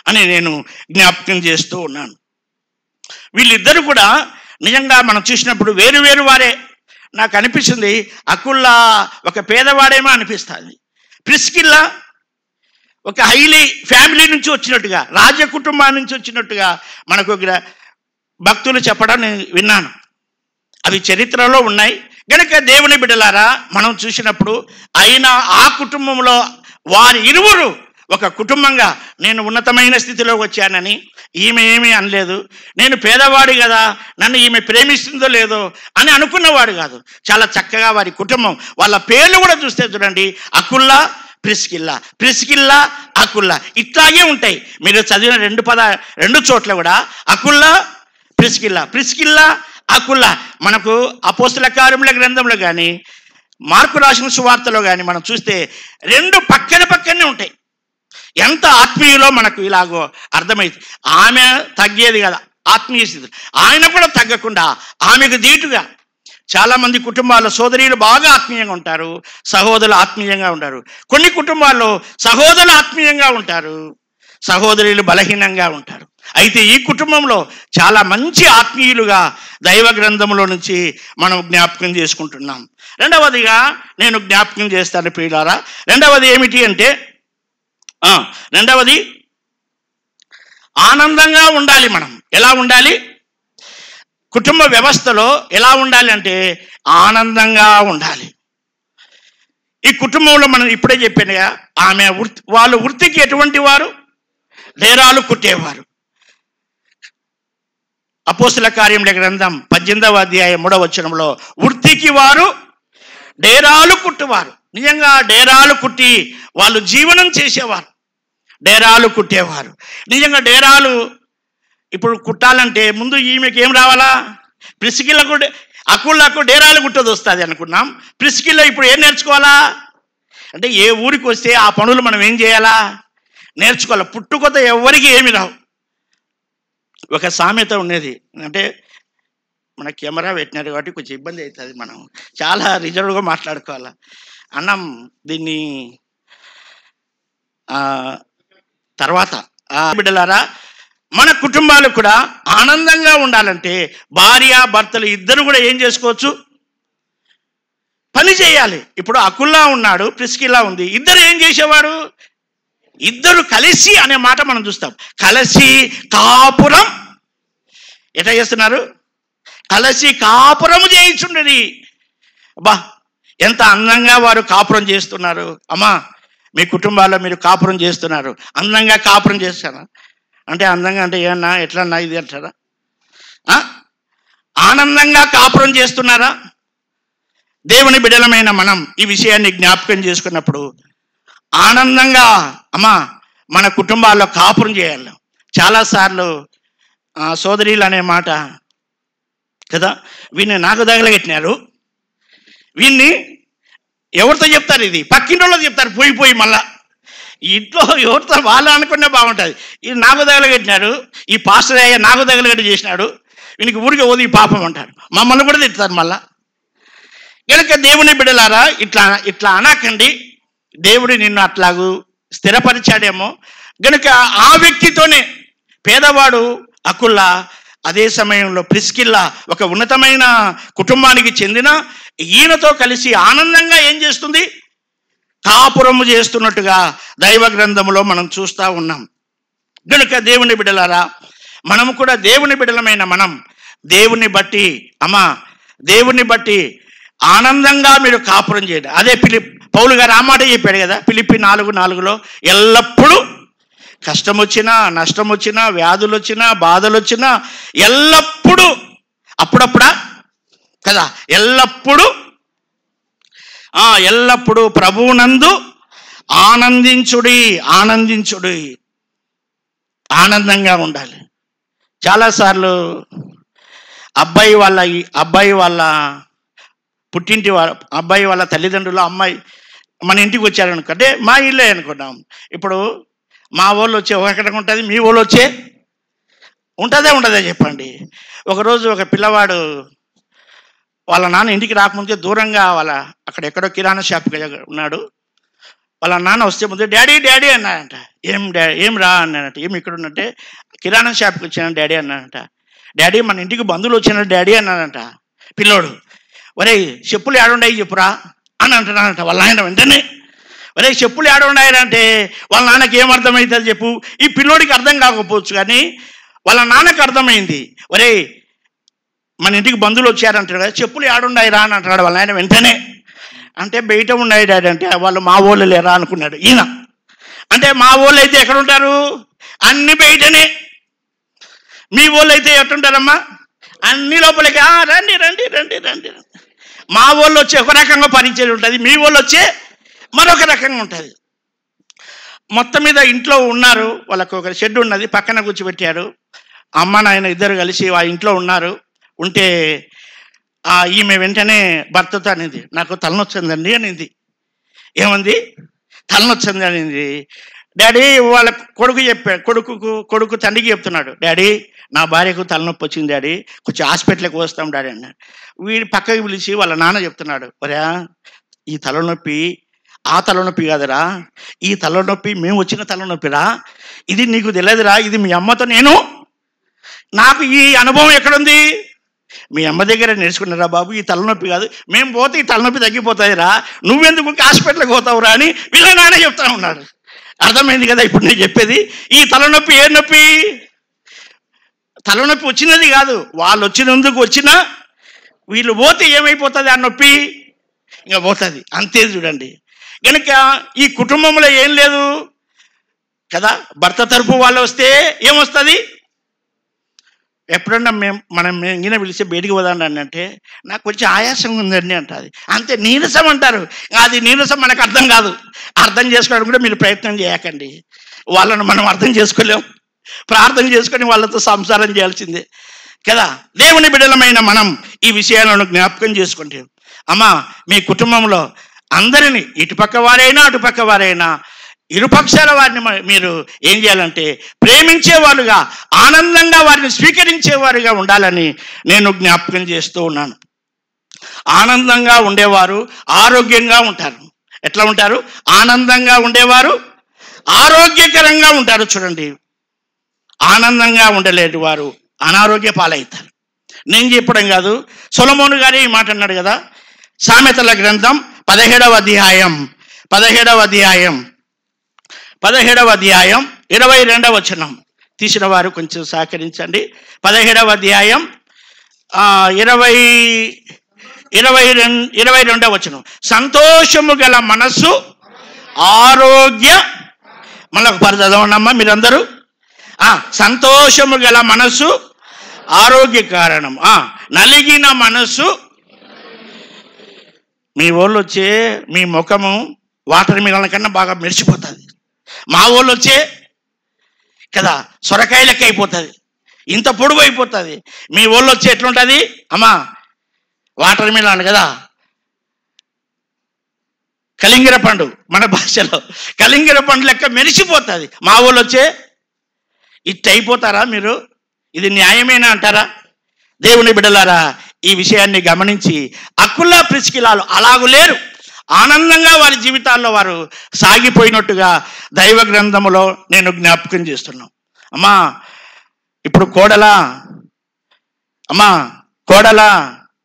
అని నేను జ్ఞాపకం చేస్తూ ఉన్నాను. వీళ్ళిద్దరూ కూడా నిజంగా మనం చూసినప్పుడు వేరు వేరు వారే. నాకు అనిపిస్తుంది అకుల్లా ఒక పేదవాడేమో అనిపిస్తుంది, ప్రిస్కిల్లా ఒక హైలీ ఫ్యామిలీ నుంచి వచ్చినట్టుగా, రాజ కుటుంబం నుంచి వచ్చినట్టుగా మనకు భక్తులు చెప్పడం నేను విన్నాను. అవి చరిత్రలో ఉన్నాయి గనుక దేవుని బిడ్డలారా మనం చూసినప్పుడు అయినా ఆ కుటుంబంలో వారి ఇరువురు ఒక కుటుంబంగా, నేను ఉన్నతమైన స్థితిలో వచ్చానని ఈమె ఏమీ అనలేదు, నేను పేదవాడి కదా నన్ను ఈమె ప్రేమిస్తుందో లేదో అని అనుకున్నవాడు కాదు. చాలా చక్కగా వారి కుటుంబం, వాళ్ళ పేర్లు కూడా చూస్తే చూడండి, అకుల్లా ప్రిస్కిల్లా, ప్రిస్కిల్లా అకుల్లా, ఇట్లాగే ఉంటాయి. మీరు చదివిన రెండు చోట్ల కూడా అకుల్లా ప్రిస్కిల్లా, ప్రిస్కిల్లా అకుల్లా. మనకు అపోస్తల కార్యముల గ్రంథంలో కానీ మార్కు రాసిన సువార్తలో కానీ మనం చూస్తే రెండు పక్కనే ఉంటాయి. ఎంత ఆత్మీయులో మనకు ఇలాగో అర్థమైంది. ఆమె తగ్గేది కదా ఆత్మీయ స్థితి, ఆయన కూడా తగ్గకుండా ఆమెకు దీటుగా. చాలామంది కుటుంబాల్లో సోదరీలు బాగా ఆత్మీయంగా ఉంటారు, సహోదరులు ఆత్మీయంగా ఉంటారు. కొన్ని కుటుంబాల్లో సహోదరులు ఆత్మీయంగా ఉంటారు, సహోదరులు బలహీనంగా ఉంటారు. అయితే ఈ కుటుంబంలో చాలా మంచి ఆత్మీయులుగా దైవ గ్రంథంలో నుంచి మనం జ్ఞాపకం చేసుకుంటున్నాం. రెండవదిగా నేను జ్ఞాపకం చేస్తాను ప్రియులారా, రెండవది ఏమిటి అంటే రెండవది ఆనందంగా ఉండాలి. మనం ఎలా ఉండాలి? కుటుంబ వ్యవస్థలో ఎలా ఉండాలి అంటే ఆనందంగా ఉండాలి. ఈ కుటుంబంలో మనం ఇప్పుడే చెప్పానుగా, ఆమె వాళ్ళు వృత్తికి ఎటువంటి వారు? డేరాలు కుట్టేవారు. అపోస్తల కార్యముల గ్రంథం 18వ అధ్యాయం 3వ వచనంలో వృత్తికి వారు డేరాలు కుట్టువారు. నిజంగా డేరాలు కుట్టి వాళ్ళు జీవనం చేసేవారు, డేరాలు కుట్టేవారు. నిజంగా డేరాలు ఇప్పుడు కుట్టాలంటే ముందు ఈమెకి ఏం రావాలా? ప్రిస్కిల్లకు అకుల్లకు డేరాలు కుట్టదు వస్తుంది అనుకున్నాం. ప్రిస్కిల్లా ఇప్పుడు ఏం నేర్చుకోవాలా అంటే ఏ ఊరికి వస్తే ఆ పనులు మనం ఏం చేయాలా? నేర్చుకోవాలి. పుట్టుకొత్త ఎవరికి ఏమి రావు. ఒక సామెత ఉండేది, అంటే మన కెమెరా పెట్టినారు కాబట్టి కొంచెం ఇబ్బంది అవుతుంది, మనం చాలా రిజర్వ్గా మాట్లాడుకోవాలా. అన్నం దీన్ని తర్వాత బిడ్డలారా, మన కుటుంబాలు కూడా ఆనందంగా ఉండాలంటే భార్య భర్తలు ఇద్దరు కూడా ఏం చేసుకోవచ్చు? పని చేయాలి. ఇప్పుడు అకుల్లా ఉన్నాడు, ప్రిస్కిల్లా ఉంది, ఇద్దరు ఏం చేసేవారు? ఇద్దరు కలిసి అనే మాట మనం చూస్తాం. కలిసి కాపురం ఎట్లా చేస్తున్నారు? కలిసి కాపురం చేయించుండేది. అబ్బా ఎంత అందంగా వారు కాపురం చేస్తున్నారు. అమ్మా మీ కుటుంబాల్లో మీరు కాపురం చేస్తున్నారు, అందంగా కాపురం చేస్తారా అంటే అందంగా అంటే ఏమన్నా ఎట్లన్నా ఇది అంటారా? ఆనందంగా కాపురం చేస్తున్నారా? దేవుని బిడ్డలమైన మనం ఈ విషయాన్ని జ్ఞాపకం చేసుకున్నప్పుడు ఆనందంగా అమ్మా మన కుటుంబాల్లో కాపురం చేయాలి. చాలాసార్లు సోదరీలు అనే మాట కదా, వీడిని నాకు తగలగెట్టినారు, వీడిని ఎవరితో చెప్తారు? ఇది పక్కింట్లో చెప్తారు పోయి మళ్ళా ఇంట్లో ఎవరితో వాళ్ళు అనుకునే బాగుంటుంది. ఇది నాకు తగలగెట్టినాడు, ఈ పాస్టర్ అయ్యా నాకు తగలగట్టి చేసినాడు, వీనికి ఊరికి ఓది పాపం అంటారు, మమ్మల్ని కూడా తిడతారు మళ్ళా. కనుక దేవుని బిడ్డలారా ఇట్లా అనకండి. దేవుడు నిన్ను అట్లాగూ స్థిరపరిచాడేమో గనుక ఆ వ్యక్తితోనే పేదవాడు అకుల్లా, అదే సమయంలో ప్రిస్కిల్లా ఒక ఉన్నతమైన కుటుంబానికి చెందిన ఈయనతో కలిసి ఆనందంగా ఏం చేస్తుంది? కాపురము చేస్తున్నట్టుగా దైవ గ్రంథములో మనం చూస్తూ ఉన్నాం. కనుక దేవుని బిడ్డలారా, మనము కూడా దేవుని బిడ్డలమైన మనం దేవుని బట్టి దేవుని బట్టి ఆనందంగా మీరు కాపురం చేయండి. అదే పౌలు గారు ఆ మాట చెప్పాడు కదా ఫిలిప్పీ 4:4లో, ఎల్లప్పుడూ కష్టం వచ్చినా నష్టం వచ్చినా వ్యాధులు వచ్చినా బాధలు వచ్చినా ఎల్లప్పుడూ అప్పుడప్పుడా కదా ఎల్లప్పుడూ ప్రభువునందు ఆనందించుడి. ఆనందంగా ఉండాలి. చాలాసార్లు అబ్బాయి వాళ్ళ పుట్టింటి అబ్బాయి వాళ్ళ తల్లిదండ్రులు అమ్మాయి మన ఇంటికి వచ్చారనుకుంటే మా ఇల్లే అనుకున్నాం. ఇప్పుడు మా వాళ్ళు వచ్చే ఒకటి ఉంటుంది, మీ వాళ్ళు వచ్చే ఉంటుందే చెప్పండి. ఒకరోజు ఒక పిల్లవాడు వాళ్ళ నాన్న ఇంటికి రాకముందే దూరంగా అక్కడ ఎక్కడో కిరాణా షాప్ ఉన్నాడు, వాళ్ళ నాన్న వస్తే ముందు డాడీ డాడీ అన్నాడంట. ఏం రా అన్నాడంట. ఏమి ఇక్కడ ఉన్నట్టే కిరాణా షాప్కి వచ్చాను డాడీ అన్నాడంట. డాడీ మన ఇంటికి బంధువులు వచ్చిన డాడీ అన్నాడంట పిల్లోడు. ఒరే చెప్పులు ఏడుండాయి చెప్పురా అని అంటున్నాడంట వాళ్ళ ఆయన. వెంటనే ఒరే చెప్పులు ఏడుండాయంటే వాళ్ళ నాన్నకి ఏమర్థమవుతుంది చెప్పు? ఈ పిల్లోడికి అర్థం కాకపోవచ్చు కానీ వాళ్ళ నాన్నకు అర్థమైంది. ఒరే మన ఇంటికి బంధువులు వచ్చారంటాడు కదా, చెప్పులు ఏడుండాయిరా అని అంటున్నాడు వాళ్ళ ఆయన. వెంటనే అంటే బయట ఉన్నాయి డాడీ అంటే వాళ్ళు మా ఊళ్ళు లేరా అనుకున్నాడు ఈయన. అంటే మా ఊళ్ళు అయితే ఎక్కడుంటారు? అన్ని బయటనే. మీ ఊళ్ళు అయితే ఎట్టుంటారమ్మా? అన్ని లోపలికి రండి రండి రండి రండి. మా ఊళ్ళు వచ్చి ఒక రకంగా పరిచయం ఉంటుంది, మీ ఊళ్ళు వచ్చే మరొక రకంగా ఉంటుంది. మొత్తం మీద ఇంట్లో ఉన్నారు, వాళ్ళకు ఒక షెడ్ ఉన్నది, పక్కన కూర్చోబెట్టారు. అమ్మ నాయన ఇద్దరు కలిసి ఆ ఇంట్లో ఉన్నారు. ఉంటే ఈమె వెంటనే భర్తతో అనేది, నాకు తలనొచ్చిందండి అనింది. ఏమంది? తలనొచ్చింది అనింది. డాడీ వాళ్ళ కొడుకు తండ్రికి చెప్తున్నాడు, డాడీ నా భార్యకు తలనొప్పి వచ్చింది డాడీ, కొంచెం హాస్పిటల్కి వస్తాం డాడీ అన్నాడు. వీడి పక్కకి పిలిచి వాళ్ళ నాన్న చెప్తున్నాడు, ఒరా ఈ తలనొప్పి ఆ తలనొప్పి కాదురా, ఈ తలనొప్పి మేము వచ్చిన తలనొప్పిరా, ఇది నీకు తెలియదురా, ఇది మీ అమ్మతో నాకు ఈ అనుభవం ఎక్కడుంది? మీ అమ్మ దగ్గర నేర్చుకున్నారా బాబు, ఈ తలనొప్పి కాదు, మేము పోతే ఈ తలనొప్పి తగ్గిపోతాయిరా, నువ్వెందుకు హాస్పిటల్కి పోతావురా అని వీళ్ళ నాన్న చెప్తా ఉన్నాడు. అర్థమైంది కదా ఇప్పుడు నేను చెప్పేది? ఈ తలనొప్పి ఏ నొప్పి? తలనొప్పి వచ్చినది కాదు, వాళ్ళు వచ్చినందుకు వచ్చినా వీళ్ళు పోతే ఏమైపోతుంది? ఆ నొప్పి ఇంకా పోతుంది, అంతే. చూడండి కనుక ఈ కుటుంబంలో ఏం లేదు కదా, భర్త తరపు వాళ్ళు వస్తే ఏమొస్తుంది? ఎప్పుడన్నా మనం ఇంగిన పిలిచి బయటికి పోదాండి అని అంటే నాకు కొంచెం ఆయాసం ఉందండి అంటుంది, అంతే. నీరసం అంటారు, అది నీరసం మనకు అర్థం కాదు. అర్థం చేసుకోవడం కూడా మీరు ప్రయత్నం చేయకండి. వాళ్ళను మనం అర్థం చేసుకోలేం, ప్రార్థన చేసుకొని వాళ్ళతో సంసారం చేయాల్సిందే కదా. దేవుని బిడ్డలమైన మనం ఈ విషయాలను జ్ఞాపకం చేసుకుంటాం. అమ్మా మీ కుటుంబంలో అందరినీ, ఇటుపక్క వారైనా అటుపక్క వారైనా, ఇరుపక్షాల వారిని మీరు ఏం చేయాలంటే ప్రేమించేవారుగా, ఆనందంగా వారిని స్వీకరించేవారుగా ఉండాలని నేను జ్ఞాపకం చేస్తూ ఉన్నాను. ఆనందంగా ఉండేవారు ఆరోగ్యంగా ఉంటారు. ఎట్లా ఉంటారు? ఆనందంగా ఉండేవారు ఆరోగ్యకరంగా ఉంటారు. చూడండి, ఆనందంగా ఉండలేని వారు అనారోగ్య పాలవుతారు. నేను చెప్పడం కాదు, సొలొమోను గారే ఈ మాట అన్నాడు కదా. సామెతల గ్రంథం 17వ అధ్యాయం 22వ వచనం తీసిన వారు కొంచెం సహకరించండి. 17వ అధ్యాయం 22వ వచనం. సంతోషము గల మనస్సు ఆరోగ్య, మళ్ళీ చదవండమ్మా మీరందరూ. సంతోషము గల మనస్సు ఆరోగ్య కారణం, నలిగిన మనస్సు. మీ వాళ్ళు వచ్చే మీ ముఖము వాటర్ మిలన్ కన్నా బాగా మెరిసిపోతుంది. మా వాళ్ళు వచ్చే కదా సొరకాయ లెక్క అయిపోతుంది, ఇంత పొడుగు అయిపోతుంది. మీ వాళ్ళు వచ్చే ఎట్లుంటుంది అమ్మా? వాటర్ మిలన్ కదా, కలింగర పండు, మన భాషలో కలింగర పండు లెక్క మెరిసిపోతుంది. మా వాళ్ళు వచ్చే ఇట్ అయిపోతారా మీరు? ఇది న్యాయమేనా అంటారా? దేవుని బిడ్డలారా, ఈ విషయాన్ని గమనించి అకుల ప్రిస్కిలాలు అలాగూ లేరు. ఆనందంగా వారి జీవితాల్లో వారు సాగిపోయినట్టుగా దైవ గ్రంథములో నేను జ్ఞాపకం చేస్తున్నాను. అమ్మా ఇప్పుడు కోడలా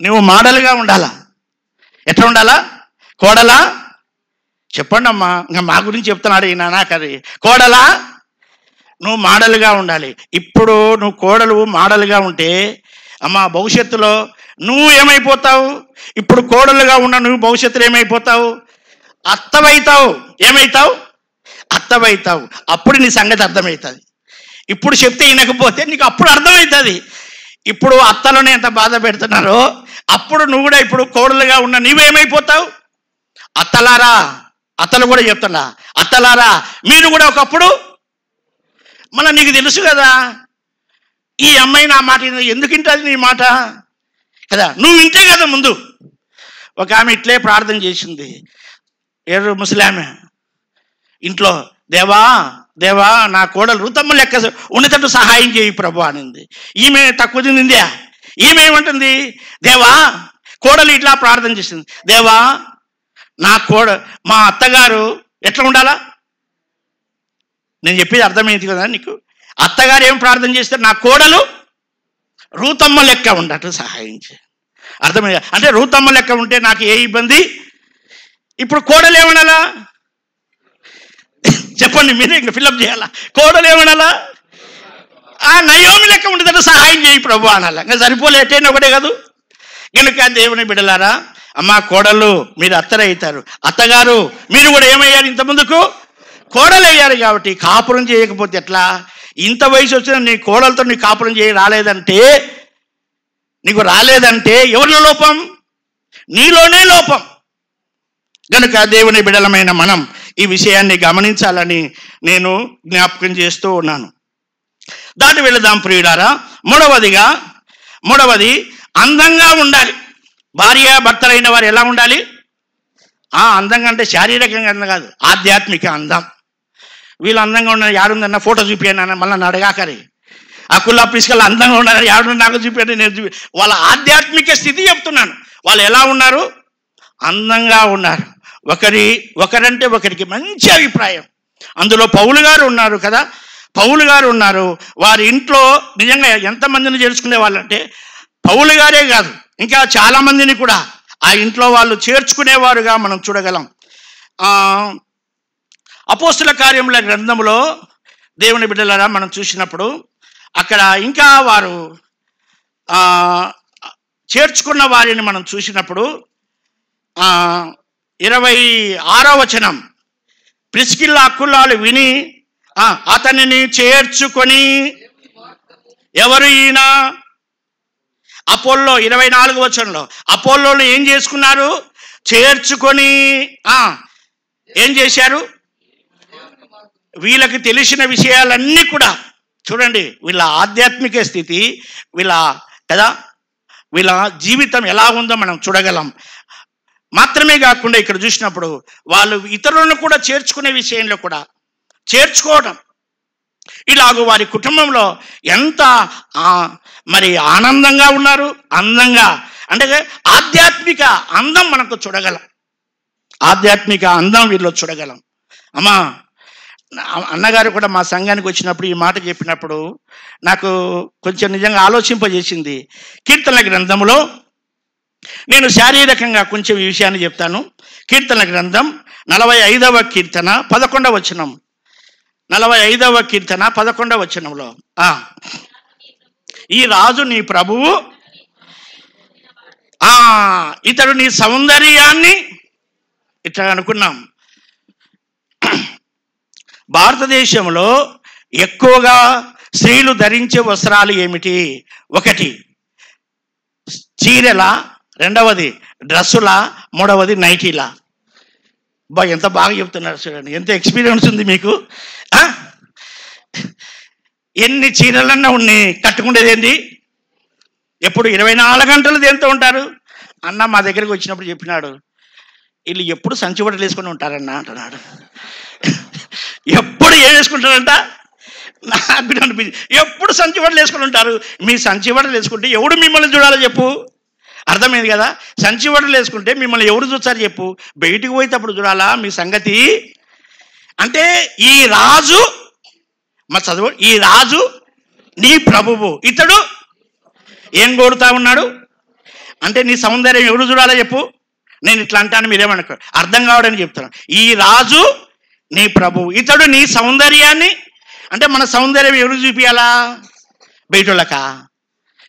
నువ్వు మోడల్గా ఉండాలా? ఎట్లా ఉండాలా? కోడలా చెప్పండి అమ్మా, ఇంకా మా గురించి చెప్తున్నాడు ఈయన. నాకది కోడలా నువ్వు మోడల్గా ఉండాలి. ఇప్పుడు నువ్వు కోడలు మోడల్గా ఉంటే అమ్మా భవిష్యత్తులో నువ్వు ఏమైపోతావు? ఇప్పుడు కోడలుగా ఉన్న నువ్వు భవిష్యత్తులో ఏమైపోతావు? అత్తవైతావు. ఏమైతావు? అత్తవైతావు. అప్పుడు నీ సంగతి అర్థమవుతుంది. ఇప్పుడు చెప్తే వినకపోతే నీకు అప్పుడు అర్థమవుతుంది. ఇప్పుడు అత్తలోనే ఎంత బాధ పెడుతున్నారో అప్పుడు నువ్వు కూడా ఇప్పుడు కోడలుగా ఉన్న నువ్వేమైపోతావు? అత్తలు కూడా చెప్తున్నా, అత్తలారా మీరు కూడా ఒకప్పుడు మళ్ళీ నీకు తెలుసు కదా, ఈ అమ్మాయి నా మాట ఎందుకు వింటుంది నీ మాట కదా, నువ్వు వింటే కదా. ముందు ఒక ఆమె ఇట్లే ప్రార్థన చేసింది, ముసలామె ఇంట్లో, దేవా నా కోడలు రుతమ్మ లెక్క ఉన్నతట్టు సహాయం చేయి ప్రభు అనింది. ఈమె తక్కువ తిందిందే. ఈమె ఏమంటుంది? దేవా, కోడలు ఇట్లా ప్రార్థన చేసింది, దేవా మా అత్తగారు ఎట్లా ఉండాలా? నేను చెప్పేది అర్థమైంది కదా నీకు? అత్తగారు ఏం ప్రార్థన చేస్తే నా కోడలు రూతమ్మ లెక్క ఉండటం సహాయం చేయి. అర్థమైంది? అంటే రూతమ్మ లెక్క ఉంటే నాకు ఏ ఇబ్బంది. ఇప్పుడు కోడలు ఏమనాలా చెప్పండి, మీరే ఇంకా ఫిల్అప్ చేయాలా? కోడలు ఏమనాలా? నయోమి లెక్క ఉండేటట్టు సహాయం చేయి ప్రభు అనాలా. ఇంకా సరిపోలేటేనే ఒకటే కాదు. కనుక దేవుని బిడ్డలారా, అమ్మ కోడళ్ళు మీరు అత్తరవుతారు, అత్తగారు మీరు కూడా ఏమయ్యారు? ఇంత ముందుకు కోడలు అయ్యారు. కాబట్టి కాపురం చేయకపోతే ఎట్లా? ఇంత వయసు వచ్చిన నీ కోడలతో నీ కాపురం రాలేదంటే ఎవరిలో లోపం? నీలోనే లోపం. కనుక దేవుని బిడలమైన మనం ఈ విషయాన్ని గమనించాలని నేను జ్ఞాపకం చేస్తూ ఉన్నాను. దాటి వెళదాం ప్రియులారా. మూడవది అందంగా ఉండాలి. భార్య భర్తలైన వారు ఎలా ఉండాలి? అందంగా అంటే శారీరకంగా అందం కాదు, ఆధ్యాత్మిక అందం. వీళ్ళు అందంగా ఉన్నారు, యాడుందన్న ఫోటో చూపించాను మళ్ళీ నన్ను అడగాకరి. ఆ కుల్లా పిసుకలు అందంగా ఉన్నారు, యాడు నాకు చూపించండి, నేను వాళ్ళ ఆధ్యాత్మిక స్థితి చెప్తున్నాను. వాళ్ళు ఎలా ఉన్నారు? అందంగా ఉన్నారు. ఒకరంటే ఒకరికి మంచి అభిప్రాయం. అందులో పౌలు గారు ఉన్నారు కదా, పౌలు గారు ఉన్నారు. వారి ఇంట్లో నిజంగా ఎంతమందిని చేర్చుకునే వాళ్ళంటే పౌలు గారే కాదు, ఇంకా చాలామందిని కూడా ఆ ఇంట్లో వాళ్ళు చేర్చుకునేవారుగా మనం చూడగలం. అపోస్తుల కార్యముల గ్రంథంలో దేవుని బిడ్డలారా మనం చూసినప్పుడు అక్కడ ఇంకా వారు చేర్చుకున్న వారిని మనం చూసినప్పుడు 26వ వచనం, ప్రిస్కిల్లా అకులాలు విని అతనిని చేర్చుకొని, ఎవరు ఈయన? అపోల్లో 24వ వచనంలో అపోల్లోను ఏం చేసుకున్నారు? చేర్చుకొని ఏం చేశారు? వీళ్ళకి తెలిసిన విషయాలన్నీ కూడా చూడండి, వీళ్ళ ఆధ్యాత్మిక స్థితి, వీళ్ళ జీవితం ఎలా ఉందో మనం చూడగలం. మాత్రమే కాకుండా ఇక్కడ చూసినప్పుడు వాళ్ళు ఇతరులను కూడా చేర్చుకునే విషయంలో కూడా చేర్చుకోవడం, ఇలాగూ వారి కుటుంబంలో ఎంత మరి ఆనందంగా ఉన్నారు. అందంగా అంటే ఆధ్యాత్మిక అందం మనకు చూడగలం. ఆధ్యాత్మిక అందం వీళ్ళు చూడగలం. అమ్మా అన్నగారు కూడా మా సంఘానికి వచ్చినప్పుడు ఈ మాట చెప్పినప్పుడు నాకు కొంచెం నిజంగా ఆలోచింపజేసింది. కీర్తనల గ్రంథంలో నేను శారీరకంగా కొంచెం ఈ విషయాన్ని చెప్తాను. కీర్తనల గ్రంథం 45వ కీర్తన 11వ వచనం. 45వ కీర్తన 11వ వచనంలో ఈ రాజు నీ ప్రభువు, ఇతడు నీ సౌందర్యాన్ని, ఇట్లా అనుకున్నాం. భారతదేశంలో ఎక్కువగా స్త్రీలు ధరించే వస్త్రాలు ఏమిటి? ఒకటి చీరెల, రెండవది డ్రెస్సుల, మూడవది నైటీలా. ఎంత బాగా చెప్తున్నారు చూడండి, ఎంత ఎక్స్పీరియన్స్ ఉంది మీకు. ఎన్ని చీరలన్నా ఉన్ని కట్టుకునేది ఏంటి? ఎప్పుడు 24 గంటలు దేంతో ఉంటారు? అన్న మా దగ్గరికి వచ్చినప్పుడు చెప్పినాడు, వీళ్ళు ఎప్పుడు సంచి బట్టలు వేసుకొని ఉంటారన్న అంటున్నాడు. ఎప్పుడు ఏం వేసుకుంటారంట? నాకు అనిపించింది, ఎప్పుడు సంచి బట్టలు వేసుకొని ఉంటారు. మీ సంచి బట్టలు వేసుకుంటే ఎవడు మిమ్మల్ని చూడాలో చెప్పు? అర్థమైంది కదా? సంచి బట్టలు వేసుకుంటే మిమ్మల్ని ఎవరు చూస్తారు చెప్పు? బయటికి పోయేటప్పుడు చూడాలా మీ సంగతి. అంటే ఈ రాజు, మా చదువు, ఈ రాజు నీ ప్రభువు, ఇతడు ఏం కోరుతా ఉన్నాడు అంటే నీ సౌందర్యం ఎవరు చూడాలో చెప్పు? నేను ఇట్లా అంటాను, మీరేమనుకో, అర్థం కావడానికి చెప్తాను. ఈ రాజు నీ ప్రభువు, ఇతడు నీ సౌందర్యాన్ని, అంటే మన సౌందర్యం ఎవరు చూపించాలా? బయటోళ్ళకా?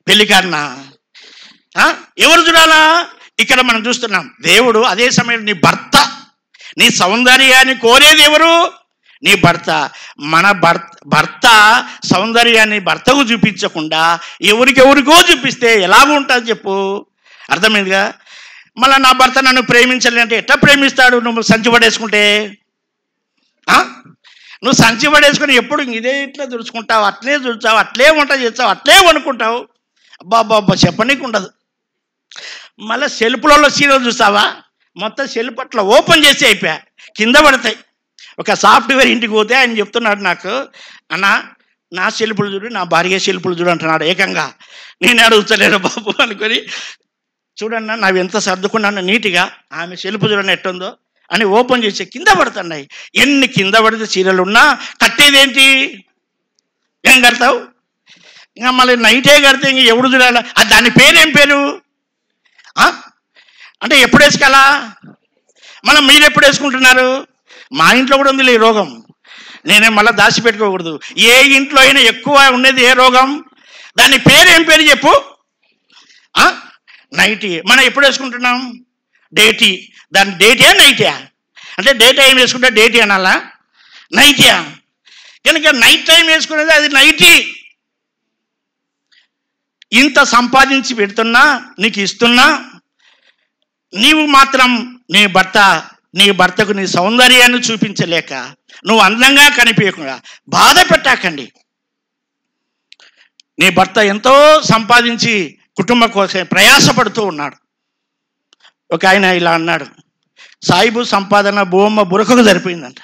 పెళ్ళికారనా? ఎవరు చూడాలా? ఇక్కడ మనం చూస్తున్నాం, దేవుడు అదే సమయంలో నీ భర్త, నీ సౌందర్యాన్ని కోరేది ఎవరు? నీ భర్త. మన భర్త సౌందర్యాన్ని భర్తకు చూపించకుండా ఎవరికెవరికో చూపిస్తే ఎలాగ ఉంటుంది చెప్పు? అర్థమైందిగా? మళ్ళీ నా భర్త నన్ను ప్రేమించాలి అంటే ఎట్లా ప్రేమిస్తాడు? నువ్వు సంచి పడేసుకుంటే, నువ్వు సంచి పడేసుకుని ఎప్పుడు ఇదే ఇట్లా దుడుచుకుంటావు, అట్లే దుడుచావు, అట్లే వంట చేస్తావు, అట్లే వనుకుంటావు. అబ్బా చెప్పనీకు ఉండదు. మళ్ళీ సెల్ఫ్లలో సీరియల్ చూస్తావా? మొత్తం సెల్ఫ్ అట్లా ఓపెన్ చేసి అయిపోయా, కింద పడతాయి. ఒక సాఫ్ట్వేర్ ఇంటికి పోతే ఆయన చెప్తున్నాడు నాకు, అన్న నా సెల్ఫులు చూడు, నా భార్య సెల్ఫులు చూడు అంటున్నాడు ఏకంగా. నేను అడుగుతలేను బాబు అనుకొని, చూడన్నా నావి ఎంత సర్దుకున్నాను నీట్గా, ఆమె సెల్ఫ్ చూడని ఎట్టుందో అని ఓపెన్ చేసి కింద పడుతున్నాయి. ఎన్ని కింద పడితే చీరలు ఉన్నా కట్టేదేంటి? ఏం కడతావు? ఇంకా మళ్ళీ నైటే కడితే ఇంక ఎవడు చూడాలి? అది దాని పేరేం పేరు? అంటే ఎప్పుడు వేసుకోవాలా? మళ్ళీ మీరు ఎప్పుడు వేసుకుంటున్నారు? మా ఇంట్లో కూడా ఉంది ఈ రోగం. నేనే మళ్ళీ దాచిపెట్టుకోకూడదు. ఏ ఇంట్లో అయినా ఎక్కువ ఉండేది ఏ రోగం? దాని పేరు ఏం పేరు చెప్పు? నైటీ. మనం ఎప్పుడు వేసుకుంటున్నాం? డేటీ. దాని డేటా నైటా? అంటే డే టైం వేసుకుంటే డేటీ అనాలా? నైటా? కనుక నైట్ టైం వేసుకునేది అది నైటీ. ఇంత సంపాదించి పెడుతున్నా, నీకు ఇస్తున్నా, నీవు మాత్రం నీ భర్తకు నీ సౌందర్యాన్ని చూపించలేక, నువ్వు అందంగా కనిపించకుండా బాధ పెట్టాకండి. నీ భర్త ఎంతో సంపాదించి కుటుంబం కోసం ప్రయాసపడుతూ ఉన్నాడు. ఒక ఆయన ఇలా అన్నాడు, సాయిబు సంపాదన భూమ్మ బురకకు సరిపోయిందంట.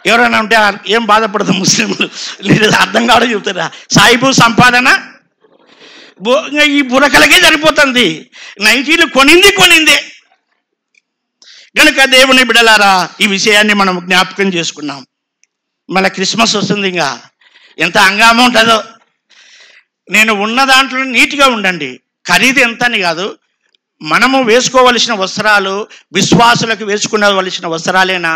ఎవరైనా ఉంటే ఏం బాధపడదు ముస్లింలు, లేదా అర్థం కావడం చెప్తారా? సాయిబు సంపాదన ఈ బురకలకే సరిపోతుంది. నైటీలు కొనిందే. కనుక దేవుని బిడ్డలారా, ఈ విషయాన్ని మనం జ్ఞాపకం చేసుకున్నాం. మళ్ళీ క్రిస్మస్ వస్తుంది, ఇంకా ఎంత హంగామా ఉంటుందో. నేను ఉన్న దాంట్లో నీట్గా ఉండండి. ఖరీదు ఎంత అని కాదు, మనము వేసుకోవలసిన వస్త్రాలు విశ్వాసులకు వేసుకునవలసిన వస్త్రాలేనా?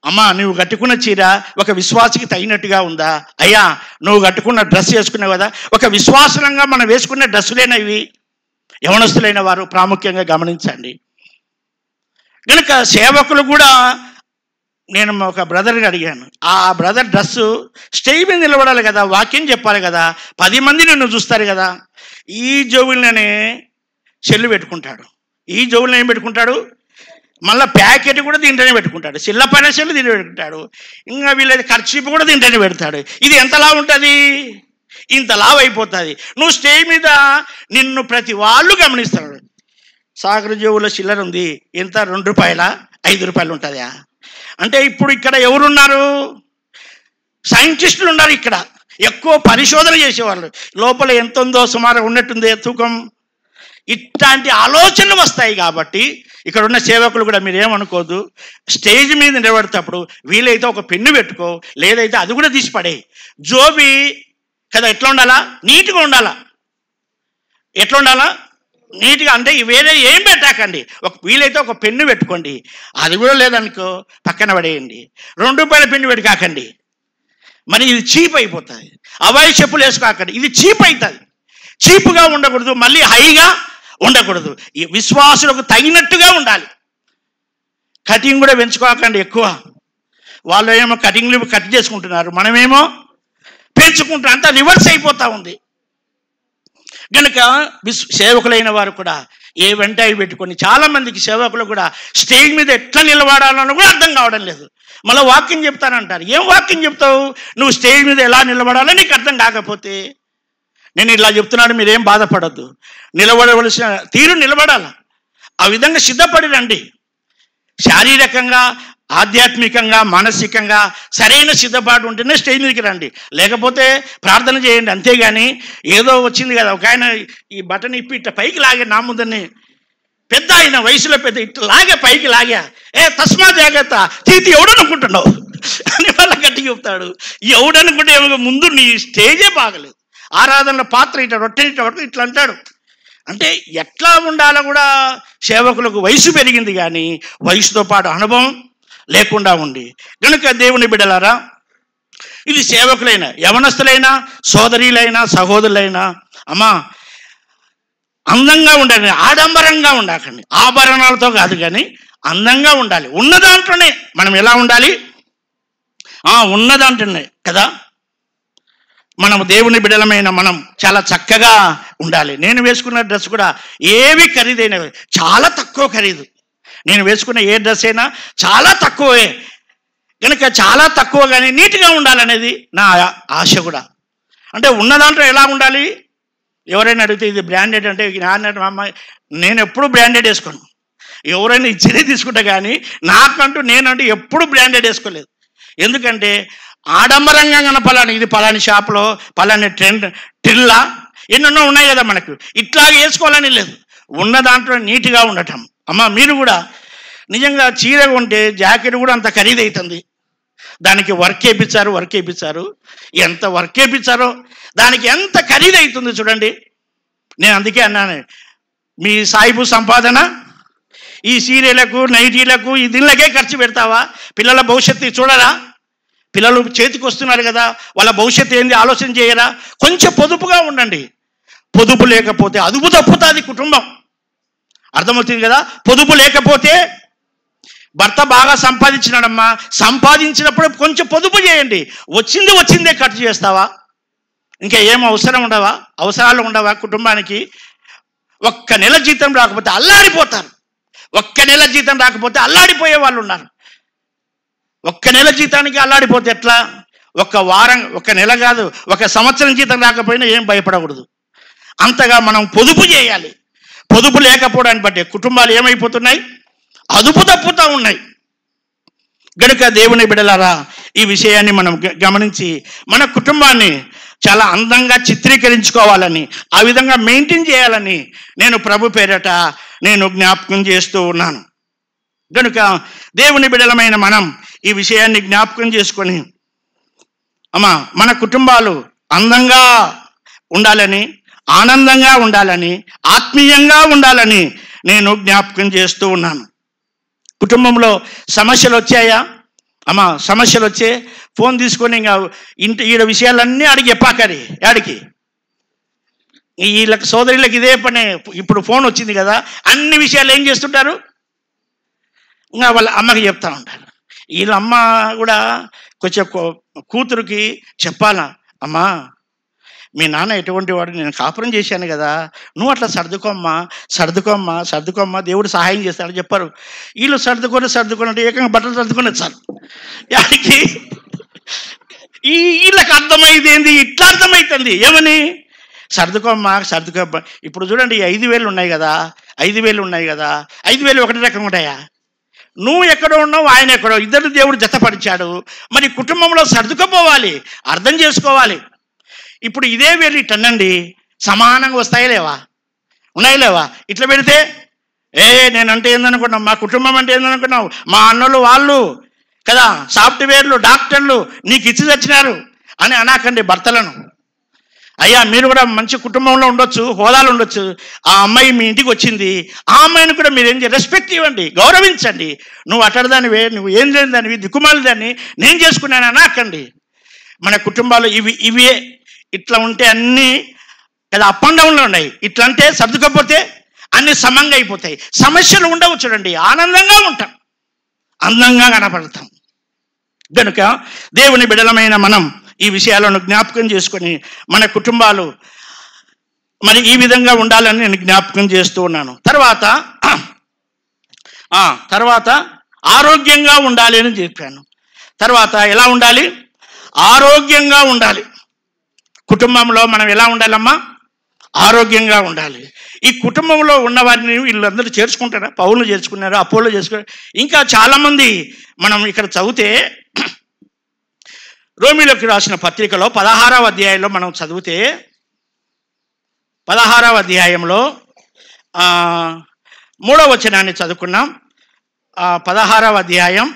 అమ్మా, నువ్వు కట్టుకున్న చీర ఒక విశ్వాసికి తగినట్టుగా ఉందా? అయ్యా, నువ్వు కట్టుకున్న డ్రెస్ వేసుకున్నావు కదా, ఒక విశ్వాసంగా మనం వేసుకునే డ్రెస్సులేనా ఇవి? యవనస్తులైన వారు ప్రాముఖ్యంగా గమనించండి. కనుక సేవకులు కూడా, నేను ఒక బ్రదర్ని అడిగాను, ఆ బ్రదర్ డ్రెస్సు స్టేజ్ మీద నిలబడాలి కదా, వాక్యం చెప్పాలి కదా, 10 మంది నిన్ను చూస్తారు కదా. ఈ జోబులనే చెల్లు పెట్టుకుంటాడు, ఈ జోబులను ఏం పెట్టుకుంటాడు, మళ్ళీ ప్యాకెట్ కూడా దీంట్లోనే పెట్టుకుంటాడు, చిల్లపైన చెల్లు దీంట్లో పెట్టుకుంటాడు, ఇంకా వీళ్ళది ఖర్చు కూడా దీంట్లోనే పెడతాడు. ఇది ఎంతలా ఉంటుంది? ఇంతలా అయిపోతుంది. నువ్వు స్టేజ్ మీద నిన్ను ప్రతి వాళ్ళు గమనిస్తాడు. సాగర్ జోబులో చిల్లర ఉంది, ఎంత? 2 రూపాయలా? 5 రూపాయలు ఉంటుందా? అంటే ఇప్పుడు ఇక్కడ ఎవరున్నారు? సైంటిస్టులు ఉన్నారు. ఇక్కడ ఎక్కువ పరిశోధన చేసేవాళ్ళు, లోపల ఎంత ఉందో సుమారు ఉన్నట్టుంది తూకం. ఇట్లాంటి ఆలోచనలు వస్తాయి. కాబట్టి ఇక్కడ ఉన్న సేవకులు కూడా మీరేమనుకోదు, స్టేజ్ మీద నిలబడేటప్పుడు వీలైతే ఒక పెన్ను పెట్టుకో, లేదైతే అది కూడా తీసి పడే. జోబి కదా ఎట్లా ఉండాలా? నీట్గా ఉండాలా. ఎట్లా ఉండాలా? నీట్గా. అంటే వేరే ఏం పెట్టాకండి, వీలైతే ఒక పెన్ను పెట్టుకోండి, అది కూడా లేదనుకో పక్కన పడేయండి. 2 రూపాయల పెన్ను పెట్టుకాకండి, మరి ఇది చీప్ అయిపోతుంది. అవాయి చెప్పులు వేసుకోకండి, ఇది చీప్ అవుతుంది. చీప్గా ఉండకూడదు, మళ్ళీ హైగా ఉండకూడదు. ఈ విశ్వాసులకు తగినట్టుగా ఉండాలి. కటింగ్ కూడా పెంచుకోకండి ఎక్కువ. వాళ్ళు ఏమో కటింగ్లు కట్ చేసుకుంటున్నారు, మనమేమో పెంచుకుంటున్నాం. అంతా రివర్స్ అయిపోతూ ఉంది. కనుక సేవకులైన వారు కూడా ఏ వెంట పెట్టుకొని, చాలామందికి సేవకులు కూడా స్టేజ్ మీద ఎట్లా నిలబడాలని కూడా అర్థం కావడం లేదు. మళ్ళీ వాక్యం చెప్తానంటారు. ఏం వాక్యం చెప్తావు? నువ్వు స్టేజ్ మీద ఎలా నిలబడాలో నీకు అర్థం కాకపోతే. నేను ఇలా చెప్తున్నాను, మీరేం బాధపడద్దు. నిలబడవలసిన తీరు నిలబడాల. ఆ విధంగా సిద్ధపడి రండి. శారీరకంగా, ఆధ్యాత్మికంగా, మానసికంగా సరైన సిద్ధపాటు ఉంటేనే స్టేజ్ మీదకి రండి. లేకపోతే ప్రార్థన చేయండి, అంతేగాని ఏదో వచ్చింది కదా, ఒక ఆయన ఈ బటన్ ఇప్పి ఇట్లా పైకి లాగే, నా ముందని పెద్ద ఆయన, వయసులో పెద్ద, ఇట్లా లాగే పైకి లాగా, తస్మా జాగ్రత్త, తీతి ఎవడనుకుంటున్నావు అని వాళ్ళ గట్టి చెప్తాడు. ఎవడనుకుంటే ఏమో, ముందు నీ స్టేజే బాగలేదు. ఆరాధనలో పాత్ర ఇట్లా రొట్టె ఇట్లా అంటాడు. అంటే ఎట్లా ఉండాలో కూడా సేవకులకు వయసు పెరిగింది, కానీ వయసుతో పాటు అనుభవం లేకుండా ఉంది. కనుక దేవుని బిడ్డలారా, ఇది సేవకులైనా, యవనస్తులైనా, సోదరీలైనా, సహోదరులైనా, అమ్మా అందంగా ఉండాలి, ఆడంబరంగా ఉండకండి. ఆభరణాలతో కాదు, కానీ అందంగా ఉండాలి. ఉన్న దాంట్లోనే మనం ఎలా ఉండాలి? ఉన్న దాంట్లోనే కదా మనం దేవుని బిడ్డలమైన మనం చాలా చక్కగా ఉండాలి. నేను వేసుకున్న డ్రెస్ కూడా ఏవి ఖరీదైనవి, చాలా తక్కువ ఖరీదు. నేను వేసుకున్న ఏ డ్రెస్ అయినా చాలా తక్కువే. కనుక చాలా తక్కువ, కానీ నీట్గా ఉండాలనేది నా ఆశ కూడా. అంటే ఉన్న దాంట్లో ఎలా ఉండాలి? ఎవరైనా అడిగితే ఇది బ్రాండెడ్ అంటే, మా అమ్మాయి, నేను ఎప్పుడు బ్రాండెడ్ వేసుకోను. ఎవరైనా ఇచ్చినే తీసుకుంటా, కానీ నాకంటూ నేనంటూ ఎప్పుడు బ్రాండెడ్ వేసుకోలేదు. ఎందుకంటే ఆడంబరంగా కనపలాని, ఇది పలాని షాప్లో పలాని ట్రిల్లా ఎన్నెన్నో ఉన్నాయి కదా మనకు, ఇట్లాగే వేసుకోవాలని లేదు. ఉన్న దాంట్లో నీట్గా ఉండటం. అమ్మ, మీరు కూడా నిజంగా చీర కొంటే జాకెట్ కూడా అంత ఖరీదవుతుంది. దానికి వర్క్ వేయించారు. ఎంత వర్క్ వేయించారో దానికి ఎంత ఖరీదవుతుంది చూడండి. నేను అందుకే అన్నాను, మీ సాయిబు సంపాదన ఈ సీరియలకు, నైటీలకు, ఈ దీనిలకే ఖర్చు పెడతావా? పిల్లల భవిష్యత్తు చూడరా? పిల్లలు చేతికి వస్తున్నారు కదా, వాళ్ళ భవిష్యత్తు ఏంది ఆలోచన చేయరా? కొంచెం పొదుపుగా ఉండండి. పొదుపు లేకపోతే అదుపు తప్పుతుంది కుటుంబం. అర్థమవుతుంది కదా? పొదుపు లేకపోతే భర్త బాగా సంపాదించినాడమ్మా, సంపాదించినప్పుడు కొంచెం పొదుపు చేయండి. వచ్చిందే ఖర్చు చేస్తావా? ఇంకా ఏం అవసరాలు ఉండవా కుటుంబానికి? ఒక్క నెల జీతం రాకపోతే అల్లాడిపోతారు. ఒక్క నెల జీతం రాకపోతే అల్లాడిపోయే వాళ్ళు ఉన్నారు. ఒక్క నెల జీతానికి అల్లాడిపోతే ఎట్లా? ఒక వారం, ఒక నెల కాదు, ఒక సంవత్సరం జీతం రాకపోయినా ఏం భయపడకూడదు. అంతగా మనం పొదుపు చేయాలి. పొదుపు లేకపోవడాన్ని బట్టి కుటుంబాలు ఏమైపోతున్నాయి? అదుపు తప్పుతూ ఉన్నాయి. గనుక దేవుని బిడ్డలారా, ఈ విషయాన్ని మనం గమనించి మన కుటుంబాన్ని చాలా అందంగా చిత్రీకరించుకోవాలని, ఆ విధంగా మెయింటైన్ చేయాలని నేను ప్రభు పేరట నేను జ్ఞాపకం చేస్తూ ఉన్నాను. గనుక దేవుని బిడ్డలమైన మనం ఈ విషయాన్ని జ్ఞాపకం చేసుకొని మన కుటుంబాలు అందంగా ఉండాలని, ఆనందంగా ఉండాలని, ఆత్మీయంగా ఉండాలని నేను జ్ఞాపకం చేస్తూ ఉన్నాను. కుటుంబంలో సమస్యలు వచ్చాయా? సమస్యలు వచ్చే ఫోన్ తీసుకొని ఇంకా ఈడ విషయాలన్నీ అడిగి చెప్పాకరి ఆడికి. వీళ్ళకి సోదరులకు ఇదే పని. ఇప్పుడు ఫోన్ వచ్చింది కదా, అన్ని విషయాలు ఏం చేస్తుంటారు? ఇంకా వాళ్ళ అమ్మకి చెప్తా ఉంటారు. వీళ్ళ అమ్మ కూడా కొంచెం కూతురికి చెప్పాలా, అమ్మా మీ నాన్న ఎటువంటి వాడు, నేను కాపురం చేశాను కదా, నువ్వు అట్లా సర్దుకోమ్మా దేవుడు సహాయం చేస్తాడని చెప్పారు. వీళ్ళు సర్దుకొని ఏకంగా బట్టలు సర్దుకొని వచ్చారు. యాడికి వీళ్ళకి అర్థమైంది ఏంది? ఇట్లా అర్థమవుతుంది. ఏమని? సర్దుకోమ్మా. ఇప్పుడు చూడండి, 5,000 ఉన్నాయి కదా, 5,000 ఒకటి రకంగా ఉంటాయా? నువ్వు ఎక్కడో ఉన్నావు, ఆయన ఎక్కడో, ఇద్దరు దేవుడు జతపరిచాడు. మరి కుటుంబంలో సర్దుకుపోవాలి, అర్థం చేసుకోవాలి. ఇప్పుడు ఇదే వేలు ఇట్టనండి, సమానంగా వస్తాయి లేవా? ఉన్నాయి లేవా? ఇట్లా పెడితే నేనంటే ఏందనుకున్నావు, మా కుటుంబం అంటే ఏందనుకున్నావు, మా అన్నలు వాళ్ళు కదా, సాఫ్ట్వేర్లు, డాక్టర్లు నీకు ఇచ్చి తెచ్చినారు అని అనాకండి భర్తలను. అయ్యా మీరు కూడా మంచి కుటుంబంలో ఉండొచ్చు, హోదాలు ఉండొచ్చు. ఆ అమ్మాయి మీ ఇంటికి వచ్చింది, ఆ అమ్మాయిని కూడా మీరు ఏం రెస్పెక్ట్ ఇవ్వండి, గౌరవించండి. నువ్వు అట్టడదానివే, నువ్వు ఏం లేని దానివి, దిక్కుమాలి దాన్ని నేను చేసుకున్నాను అనాకండి. మన కుటుంబాలు ఇవే ఇట్లా ఉంటే అన్నీ కదా అప్ అండ్ డౌన్లో ఉన్నాయి. ఇట్లా అంటే సర్దుకపోతే అన్ని సమంగా అయిపోతాయి, సమస్యలు ఉండవు. చూడండి, ఆనందంగా ఉంటాం, అందంగా కనపడతాం. కనుక దేవుని బిడలమైన మనం ఈ విషయాలను జ్ఞాపకం చేసుకొని మన కుటుంబాలు మరి ఈ విధంగా ఉండాలని నేను జ్ఞాపకం చేస్తూ ఉన్నాను. తర్వాత ఆరోగ్యంగా ఉండాలి అని చెప్పాను. తర్వాత ఎలా ఉండాలి? ఆరోగ్యంగా ఉండాలి. కుటుంబంలో మనం ఎలా ఉండాలమ్మా? ఆరోగ్యంగా ఉండాలి. ఈ కుటుంబంలో ఉన్న వారిని వీళ్ళందరూ చేర్చుకుంటారా? పౌలు చేర్చుకున్నారు, అపోలో చేసుకున్నారు, ఇంకా చాలామంది. మనం ఇక్కడ చదివితే రోమిలోకి రాసిన పత్రికలో 16వ అధ్యాయంలో మనం చదివితే 16వ అధ్యాయంలో 3వ వచనాన్ని చదువుకున్నాం. 16వ అధ్యాయం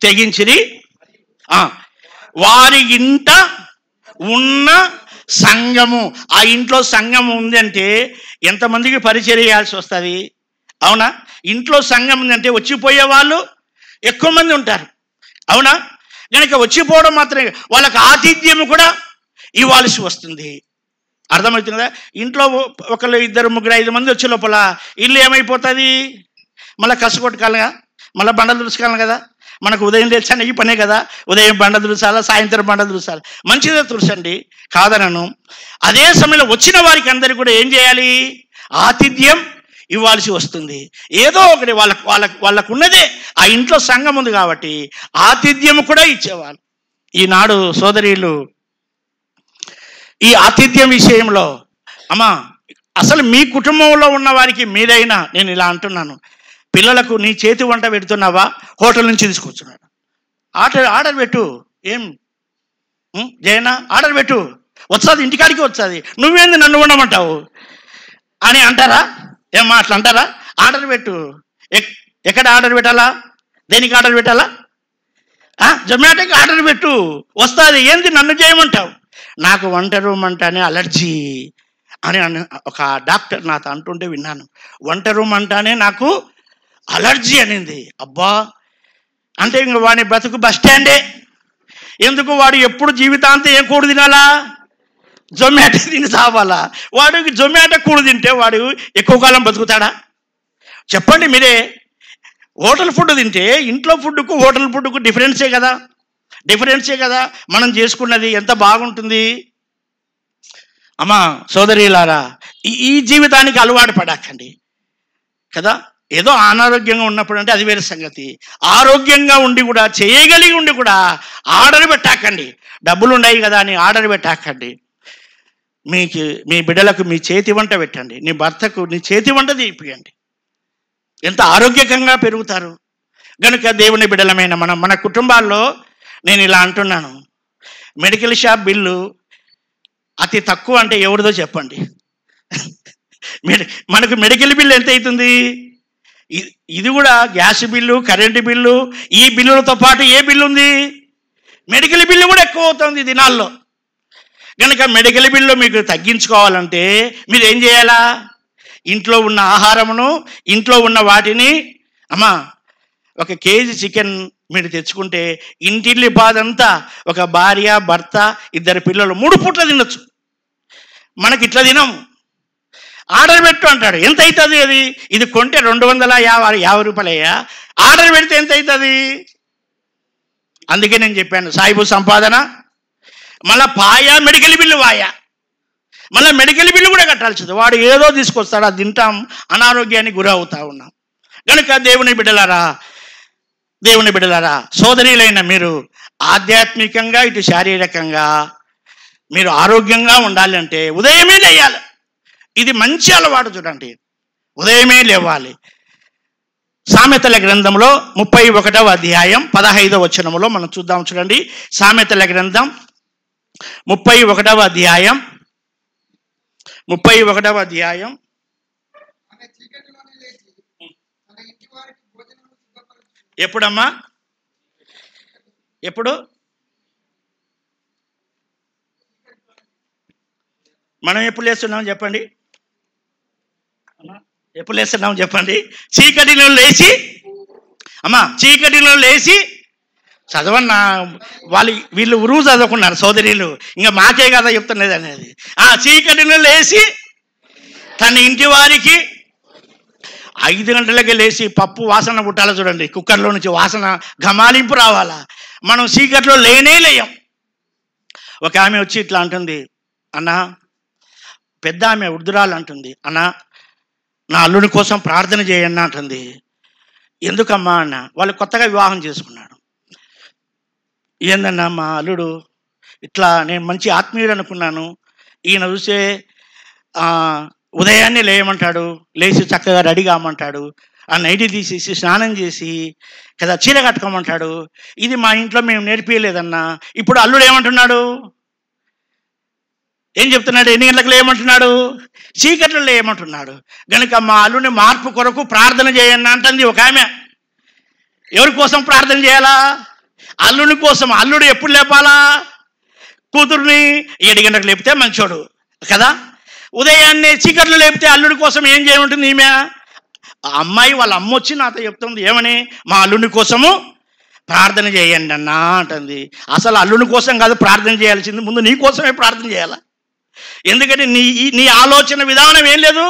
తెగించిరి వారి ఇంట ఉన్న సంఘము. ఆ ఇంట్లో సంఘం ఉందంటే ఎంతమందికి పరిచయం చేయాల్సి వస్తుంది? అవునా? ఇంట్లో సంఘం ఉందంటే వచ్చిపోయే వాళ్ళు ఎక్కువ మంది ఉంటారు. అవునా? కనుక వచ్చిపోవడం మాత్రమే, వాళ్ళకి ఆతిథ్యం కూడా ఇవ్వాల్సి వస్తుంది. అర్థమవుతుంది కదా? ఇంట్లో ఒకళ్ళు, 2, 3, 5 మంది వచ్చే లోపల ఇల్లు ఏమైపోతుంది? మళ్ళీ కసగొట్టుకోవాలిగా, మళ్ళీ బండలు తుడుచుకోవాలి కదా. మనకు ఉదయం లేచాను ఈ పనే కదా, ఉదయం బండ తుడుచాలా, సాయంత్రం బండ తుడుచాలి. మంచిదే తుడచండి, కాదనను. అదే సమయంలో వచ్చిన వారికి అందరికీ కూడా ఏం చేయాలి? ఆతిథ్యం ఇవ్వాల్సి వస్తుంది. ఏదో ఒకటి వాళ్ళకు ఉన్నదే, ఆ ఇంట్లో సంఘం ఉంది కాబట్టి ఆతిథ్యం కూడా ఇచ్చేవాళ్ళు. ఈనాడు సోదరీలు ఈ ఆతిథ్యం విషయంలో అసలు మీ కుటుంబంలో ఉన్న వారికి మీరైనా, నేను ఇలా అంటున్నాను, పిల్లలకు నీ చేతి వంట పెడుతున్నావా? హోటల్ నుంచి తీసుకొచ్చున్నాడు, ఆర్డర్ పెట్టు. ఏం జయనా ఆర్డర్ పెట్టు, వస్తుంది, ఇంటికాడికి వస్తుంది, నువ్వేంది నన్ను ఉండమంటావు అని అంటారా? ఏమ్మా అట్లా అంటారా? ఆర్డర్ పెట్టు. ఎక్కడ ఆర్డర్ పెట్టాలా? దేనికి ఆర్డర్ పెట్టాలా? జొమాటోకి ఆర్డర్ పెట్టు, వస్తుంది. ఏంది నన్ను చేయమంటావు? నాకు వంట రూమ్ అంటానే అలర్జీ అని ఒక డాక్టర్ నాతో అంటుంటే విన్నాను. వంట రూమ్ అంటానే నాకు అలర్జీ అనింది. అబ్బా, అంటే ఇంక వాడి బ్రతుకు బస్ స్టాండే. ఎందుకు? వాడు ఎప్పుడు జీవితాంతం ఏం కూడు తినాలా? జొమాటో తిని సావాలా? వాడికి జొమాటో కూడు తింటే వాడు ఎక్కువ కాలం బతుకుతాడా? చెప్పండి మీరే. హోటల్ ఫుడ్ తింటే ఇంట్లో ఫుడ్కు హోటల్ ఫుడ్కు డిఫరెన్సే కదా మనం చేసుకున్నది. ఎంత బాగుంటుంది అమ్మా సోదరీలారా. ఈ జీవితానికి అలవాటు పడకండి కదా. ఏదో అనారోగ్యంగా ఉన్నప్పుడు అంటే అది వేరే సంగతి. ఆరోగ్యంగా ఉండి కూడా, చేయగలిగి ఉండి కూడా ఆర్డర్ పెట్టాకండి. డబ్బులు ఉన్నాయి కదా అని ఆర్డర్ పెట్టాకండి. మీ బిడ్డలకు మీ చేతి వంట పెట్టండి. నీ భర్తకు నీ చేతి వంట తీపియండి. ఎంత ఆరోగ్యకంగా పెరుగుతారు. కనుక దేవుని బిడ్డలమైన మన కుటుంబాల్లో నేను ఇలా అంటున్నాను, మెడికల్ షాప్ బిల్లు అతి తక్కువ అంటే ఎవరిదో చెప్పండి. మనకు మెడికల్ బిల్లు ఎంత అవుతుంది? ఇది కూడా గ్యాస్ బిల్లు, కరెంటు బిల్లు, ఈ బిల్లులతో పాటు ఏ బిల్లు ఉంది? మెడికల్ బిల్లు కూడా ఎక్కువ అవుతుంది దినాల్లో. కనుక మెడికల్ బిల్లు మీకు తగ్గించుకోవాలంటే మీరు ఏం చేయాలా? ఇంట్లో ఉన్న ఆహారమును, ఇంట్లో ఉన్న వాటిని, అమ్మా ఒక కేజీ చికెన్ మీరు తెచ్చుకుంటే ఇంటిల్లి బాధంతా ఒక భార్య, భర్త, 2 పిల్లలు 3 పూట్ల తినొచ్చు. మనకి ఇట్లా తినం. ఆర్డర్ పెట్టు అంటాడు. ఎంత అవుతుంది అది? ఇది కొంటే 250 రూపాయలయ్యా. ఆర్డర్ పెడితే ఎంత అవుతుంది? అందుకే నేను చెప్పాను, సాయిబు సంపాదన మళ్ళీ పాయా, మెడికల్ బిల్లు వాయా, మళ్ళీ మెడికల్ బిల్లు కూడా కట్టాల్సింది. వాడు ఏదో తీసుకొస్తాడు, అది తింటాం, అనారోగ్యానికి గురవుతా ఉన్నాం. కనుక దేవుని బిడ్డలారా, సోదరీలైన మీరు ఆధ్యాత్మికంగా ఇటు శారీరకంగా మీరు ఆరోగ్యంగా ఉండాలంటే ఉదయమే లేయాలి. ఇది మంచి అలవాటు. చూడండి, ఉదయమే లేవాలి. సామెతల గ్రంథంలో 31వ అధ్యాయం 15వ వచనములో మనం చూద్దాం. చూడండి, సామెతల గ్రంథం 31వ అధ్యాయం ఎప్పుడమ్మా? ఎప్పుడు? మనం ఎప్పుడు లేస్తున్నాం చెప్పండి? ఎప్పుడు లేస్తున్నాం చెప్పండి? చీకటిలో లేచి చదవన్నా. వీళ్ళు ఉరువు చదువుకున్నారు సోదరీలు, ఇంకా మాకే కదా చెప్తున్నది అనేది. చీకటిలో లేచి తన ఇంటి వారికి 5 గంటలకే లేచి పప్పు వాసన పుట్టాలి. చూడండి, కుక్కర్లో నుంచి వాసన ఘమాలింపు రావాలా. మనం చీకట్లో లేయం. ఒక ఆమె వచ్చి ఇట్లా అంటుంది, అన్న, పెద్ద ఆమె వృద్ధురాలు అంటుంది, అన్న నా అల్లుని కోసం ప్రార్థన చేయండి అంటుంది. ఎందుకమ్మా అన్న? వాళ్ళు కొత్తగా వివాహం చేసుకున్నాడు. ఏందన్నా మా అల్లుడు ఇట్లా, నేను మంచి ఆత్మీయుడు అనుకున్నాను, ఈయన చూసే ఉదయాన్నే లేయమంటాడు, లేచి చక్కగా రెడీ కామంటాడు, ఆ నైటీ తీసేసి స్నానం చేసి కదా చీర కట్టుకోమంటాడు. ఇది మా ఇంట్లో మేము నేర్పియలేదన్నా. ఇప్పుడు అల్లుడు ఏమంటున్నాడు? ఏం చెప్తున్నాడు? ఎన్ని గంటలకు లేయమంటున్నాడు? చీకట్లో లేయమంటున్నాడు. కనుక మా అల్లుని మార్పు కొరకు ప్రార్థన చేయండి అంటుంది ఒక ఆమె. ఎవరి కోసం ప్రార్థన చేయాలా? అల్లుని కోసం. అల్లుడు ఎప్పుడు లేపాలా? కూతుర్ని 7 గంటలకు లేపితే మంచోడు కదా. ఉదయాన్నే చీకట్లు లేపితే అల్లుడి కోసం ఏం చేయమంటుంది ఈమె? అమ్మాయి వాళ్ళ అమ్మ వచ్చి నాతో చెప్తుంది, ఏమని? మా అల్లుని కోసము ప్రార్థన చేయండి అన్నా అంటుంది. అసలు అల్లుని కోసం కాదు ప్రార్థన చేయాల్సింది, ముందు నీ కోసమే ప్రార్థన చేయాలా. ఎందుకంటే నీ ఆలోచన విధానం ఏం లేదు,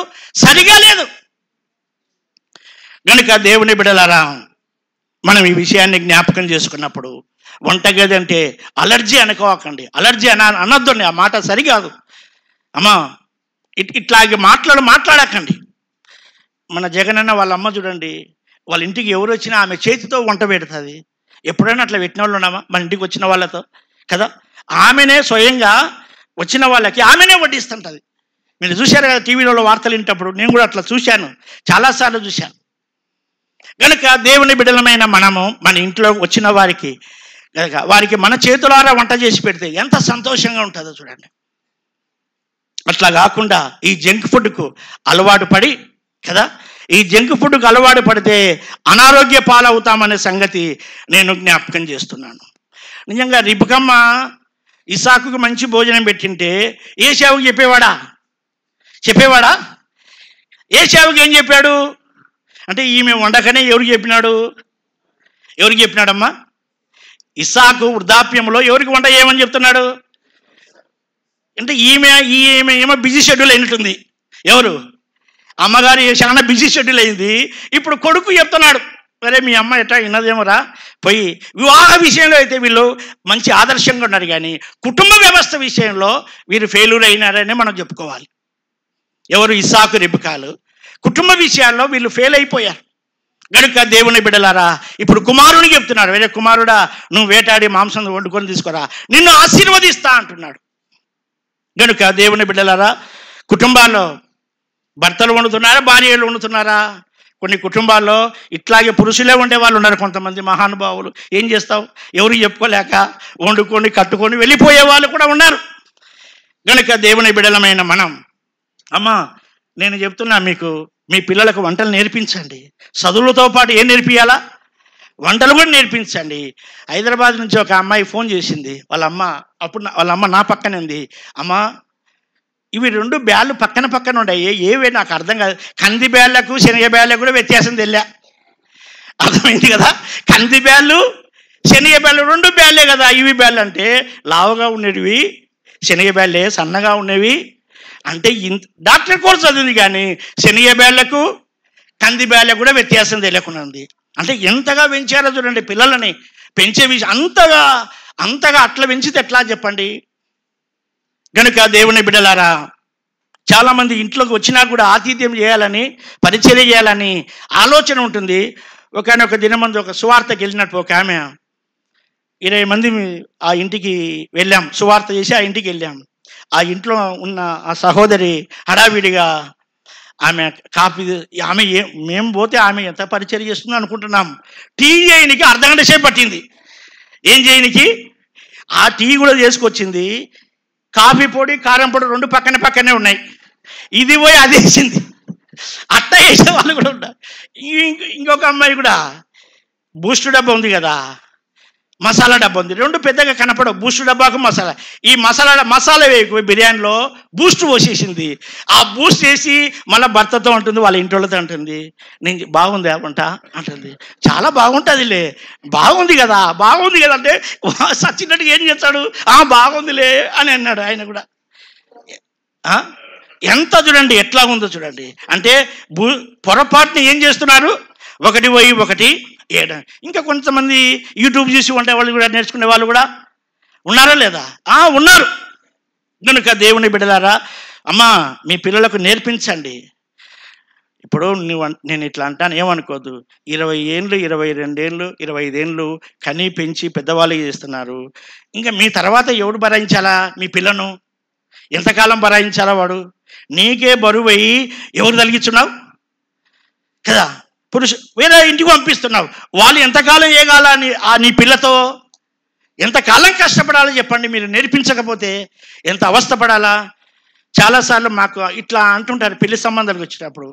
సరిగా లేదు. కనుక దేవుని బిడ్డలారా, మనం ఈ విషయాన్ని జ్ఞాపకం చేసుకున్నప్పుడు, వంటగది అంటే అలర్జీ అనుకోకండి. అలర్జీ అనొద్దండి, ఆ మాట సరికాదు. అమ్మా ఇట్లాగే మాట్లాడకండి. మన జగనన్న వాళ్ళ అమ్మ చూడండి, వాళ్ళ ఇంటికి ఎవరు వచ్చినా ఆమె చేతితో వంట పెడుతుంది. ఎప్పుడైనా అట్లా పెట్టిన వాళ్ళు ఉన్నామా? మన ఇంటికి వచ్చిన వాళ్ళతో కదా. ఆమెనే స్వయంగా వచ్చిన వాళ్ళకి ఆమెనే వడ్డిస్తుంటుంది. మీరు చూశారు కదా టీవీలో వార్తలు వింటప్పుడు, నేను కూడా అట్లా చూశాను, చాలాసార్లు చూశాను. కనుక దేవుని బిడ్డలమైన మనము మన ఇంట్లో వచ్చిన వారికి కనుక వారికి మన చేతులారా వంట చేసి పెడితే ఎంత సంతోషంగా ఉంటుందో చూడండి. అట్లా కాకుండా ఈ జంక్ ఫుడ్కు అలవాటు పడి కదా, ఈ జంక్ ఫుడ్కు అలవాటు పడితే అనారోగ్య పాలవుతామనే సంగతి నేను జ్ఞాపకం చేస్తున్నాను. నిజంగా రిబకమ్మ ఇసాకుకు మంచి భోజనం పెట్టింటే ఏశావుకి చెప్పేవాడా? ఏశావుకి ఏం చెప్పాడు అంటే ఈమె వండకనే ఎవరికి చెప్పినాడమ్మా? ఇసాకు వృద్ధాప్యంలో ఎవరికి వంట చేయమని చెప్తున్నాడు అంటే ఈమె బిజీ షెడ్యూల్ అయినట్టుంది. ఎవరు? అమ్మగారు చాలా బిజీ షెడ్యూల్ అయింది. ఇప్పుడు కొడుకు చెప్తున్నాడు, అరే మీ అమ్మ ఎట్లా విన్నదేమోరా పోయి. వివాహ విషయంలో అయితే వీళ్ళు మంచి ఆదర్శంగా ఉన్నారు, కానీ కుటుంబ వ్యవస్థ విషయంలో వీరు ఫెయిల్యూర్ అయినారని మనం చెప్పుకోవాలి. ఎవరు? ఇస్సాకు రిబకాలు. కుటుంబ విషయాల్లో వీళ్ళు ఫెయిల్ అయిపోయారు. కనుక దేవుని బిడ్డలారా, ఇప్పుడు కుమారుని చెప్తున్నారు, వేరే కుమారుడా నువ్వు వేటాడి మాంసం వండుకొని తీసుకురా, నిన్ను ఆశీర్వదిస్తా అంటున్నాడు. కనుక దేవుని బిడ్డలారా, కుటుంబాల్లో భర్తలు వండుతున్నారా, భార్యలు వండుతున్నారా? కొన్ని కుటుంబాల్లో ఇట్లాగే పురుషులే ఉండే వాళ్ళు ఉన్నారు. కొంతమంది మహానుభావులు ఏం చేస్తావు, ఎవరు చెప్పుకోలేక వండుకొని కట్టుకొని వెళ్ళిపోయే వాళ్ళు కూడా ఉన్నారు. కనుక దేవుని బిడ్డలమైన మనం, అమ్మా నేను చెప్తున్నా మీకు, మీ పిల్లలకు వంటలు నేర్పించండి. చదువులతో పాటు ఏం నేర్పియాలా? వంటలు కూడా నేర్పించండి. హైదరాబాద్ నుంచి ఒక అమ్మాయి ఫోన్ చేసింది. వాళ్ళ అమ్మ నా పక్కనే ఉంది. అమ్మా ఇవి 2 బ్యాళ్ళు పక్కన ఉన్నాయి, ఏవే నాకు అర్థం కాదు. కంది బ్యాళ్ళకు శనగ బ్యాళ్ళకు కూడా వ్యత్యాసం తెలియ. అర్థమైంది కదా? కంది బ్యాళ్ళు శనగ బ్యాళ్ళు 2 బ్యాళ్ళే కదా. ఇవి బ్యాళ్ళు అంటే లావుగా ఉండేవి, శనగ బ్యాళ్ళే సన్నగా ఉండేవి. అంటే డాక్టర్ కోర్స్ చదివింది, కానీ శనగ బ్యాళ్ళకు కంది బ్యాళ్ళకు కూడా వ్యత్యాసం తెలియకుండా ఉంది. అంటే ఎంతగా పెంచారో చూడండి పిల్లలని. పెంచే విషయం అంతగా అట్లా పెంచితే ఎట్లా చెప్పండి? కనుక దేవుని బిడ్డలారా, చాలామంది ఇంట్లోకి వచ్చినా కూడా ఆతిథ్యం చేయాలని, పరిచర్య చేయాలని ఆలోచన ఉంటుంది. ఒకనొక దినమందు ఒక సువార్తకి వెళ్ళినట్టు ఒక ఆమె 20 మంది ఆ ఇంటికి వెళ్ళాం, సువార్త చేసి ఆ ఇంటికి వెళ్ళాం. ఆ ఇంట్లో ఉన్న ఆ సహోదరి హడావిడిగా ఆమె కాఫీ, మేము పోతే ఆమె ఎంత పరిచర్య చేస్తుందో అనుకుంటున్నాం. టీ చేయనికి అర్ధగంట సేపు పట్టింది. ఏం చేయనికి? ఆ టీ కూడా చేసుకొచ్చింది. కాఫీ పొడి, కారం పొడి 2 పక్కనే ఉన్నాయి. ఇది పోయి అది వేసింది. అట్లా వేసే వాళ్ళు కూడా ఉంటారు. ఇంకొక అమ్మాయి కూడా బూస్ట్ డబ్బా ఉంది కదా, మసాలా డబ్బా ఉంది. 2 పెద్దగా కనపడవు, బూస్ట్ డబ్బాకు మసాలా. ఈ మసాలా వేయకు బిర్యానీలో బూస్ట్ పోసేసింది. ఆ బూస్ట్ వేసి మళ్ళీ భర్తతో ఉంటుంది, వాళ్ళ ఇంట్లోతో ఉంటుంది, నేను బాగుంది వంట అంటుంది. చాలా బాగుంటుందిలే, బాగుంది కదా అంటే సచ్చినట్టు ఏం చేస్తాడు, బాగుందిలే అని అన్నాడు ఆయన కూడా. ఎంత చూడండి ఎట్లా ఉందో చూడండి. అంటే పొరపాటుని ఏం చేస్తున్నారు, 1 పోయి 1 ఏడా. ఇంకా కొంతమంది యూట్యూబ్ చూసి వంట వాళ్ళు కూడా నేర్చుకునే వాళ్ళు కూడా ఉన్నారా లేదా? ఉన్నారు. కనుక దేవుని బిడ్డలారా, అమ్మా మీ పిల్లలకు నేర్పించండి. ఇప్పుడు నేను ఇట్లా అంటాను ఏమనుకోదు. 20 ఏళ్ళు, 22 ఏళ్ళు, 25 ఏళ్ళు కనీ పెంచి పెద్దవాళ్ళు చేస్తున్నారు. ఇంకా మీ తర్వాత ఎవడు భరాయించాలా? మీ పిల్లను ఎంతకాలం భరాయించాలా? వాడు నీకే బరువు అయ్యి ఎవరు తలిగించున్నావు కదా, వేరే ఇంటికి పంపిస్తున్నావు. వాళ్ళు ఎంతకాలం ఏగాల నీ పిల్లతో ఎంతకాలం కష్టపడాలో చెప్పండి. మీరు నేర్పించకపోతే ఎంత అవస్థపడాలా? చాలాసార్లు మాకు ఇట్లా అంటుంటారు పెళ్లి సంబంధాలకు వచ్చేటప్పుడు,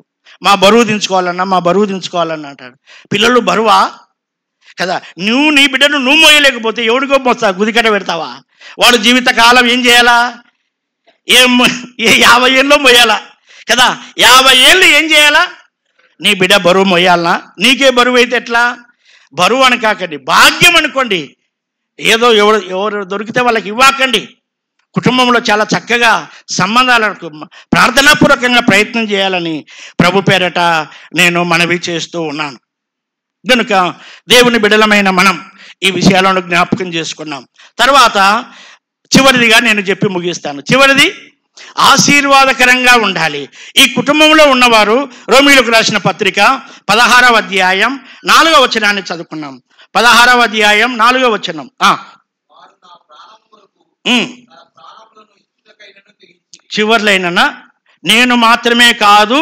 మా బరువు దించుకోవాలన్నా అంటారు. పిల్లలు బరువా కదా? నీ బిడ్డను నువ్వు మోయలేకపోతే ఎవడికో మోస్తా గుదికట్ట పెడతావా? వాడు జీవితకాలం ఏం చేయాలా? 50 ఏళ్ళు మోయాలా కదా? 50 ఏళ్ళు ఏం చేయాలా? నీ బిడ్డ బరువు మోయాలనా? నీకే బరువు అయితే ఎట్లా? బరువు అని కాకండి, భాగ్యం అనుకోండి. ఏదో ఎవరు దొరికితే వాళ్ళకి ఇవ్వకండి. కుటుంబంలో చాలా చక్కగా సంబంధాలకు ప్రార్థనాపూర్వకంగా ప్రయత్నం చేయాలని ప్రభు పేరట నేను మనవి చేస్తూ ఉన్నాను. కనుక దేవుని బిడ్డలమైన మనం ఈ విషయాలను జ్ఞాపకం చేసుకున్నాం. తర్వాత చివరిదిగా నేను చెప్పి ముగిస్తాను. చివరిది ఆశీర్వాదకరంగా ఉండాలి. ఈ కుటుంబంలో ఉన్నవారు రోమీయులకు రాసిన పత్రిక 16వ అధ్యాయం 4వ వచనాన్ని చదువుకున్నాం. 16వ అధ్యాయం 4వ వచనం. చివర్లైనా నేను మాత్రమే కాదు,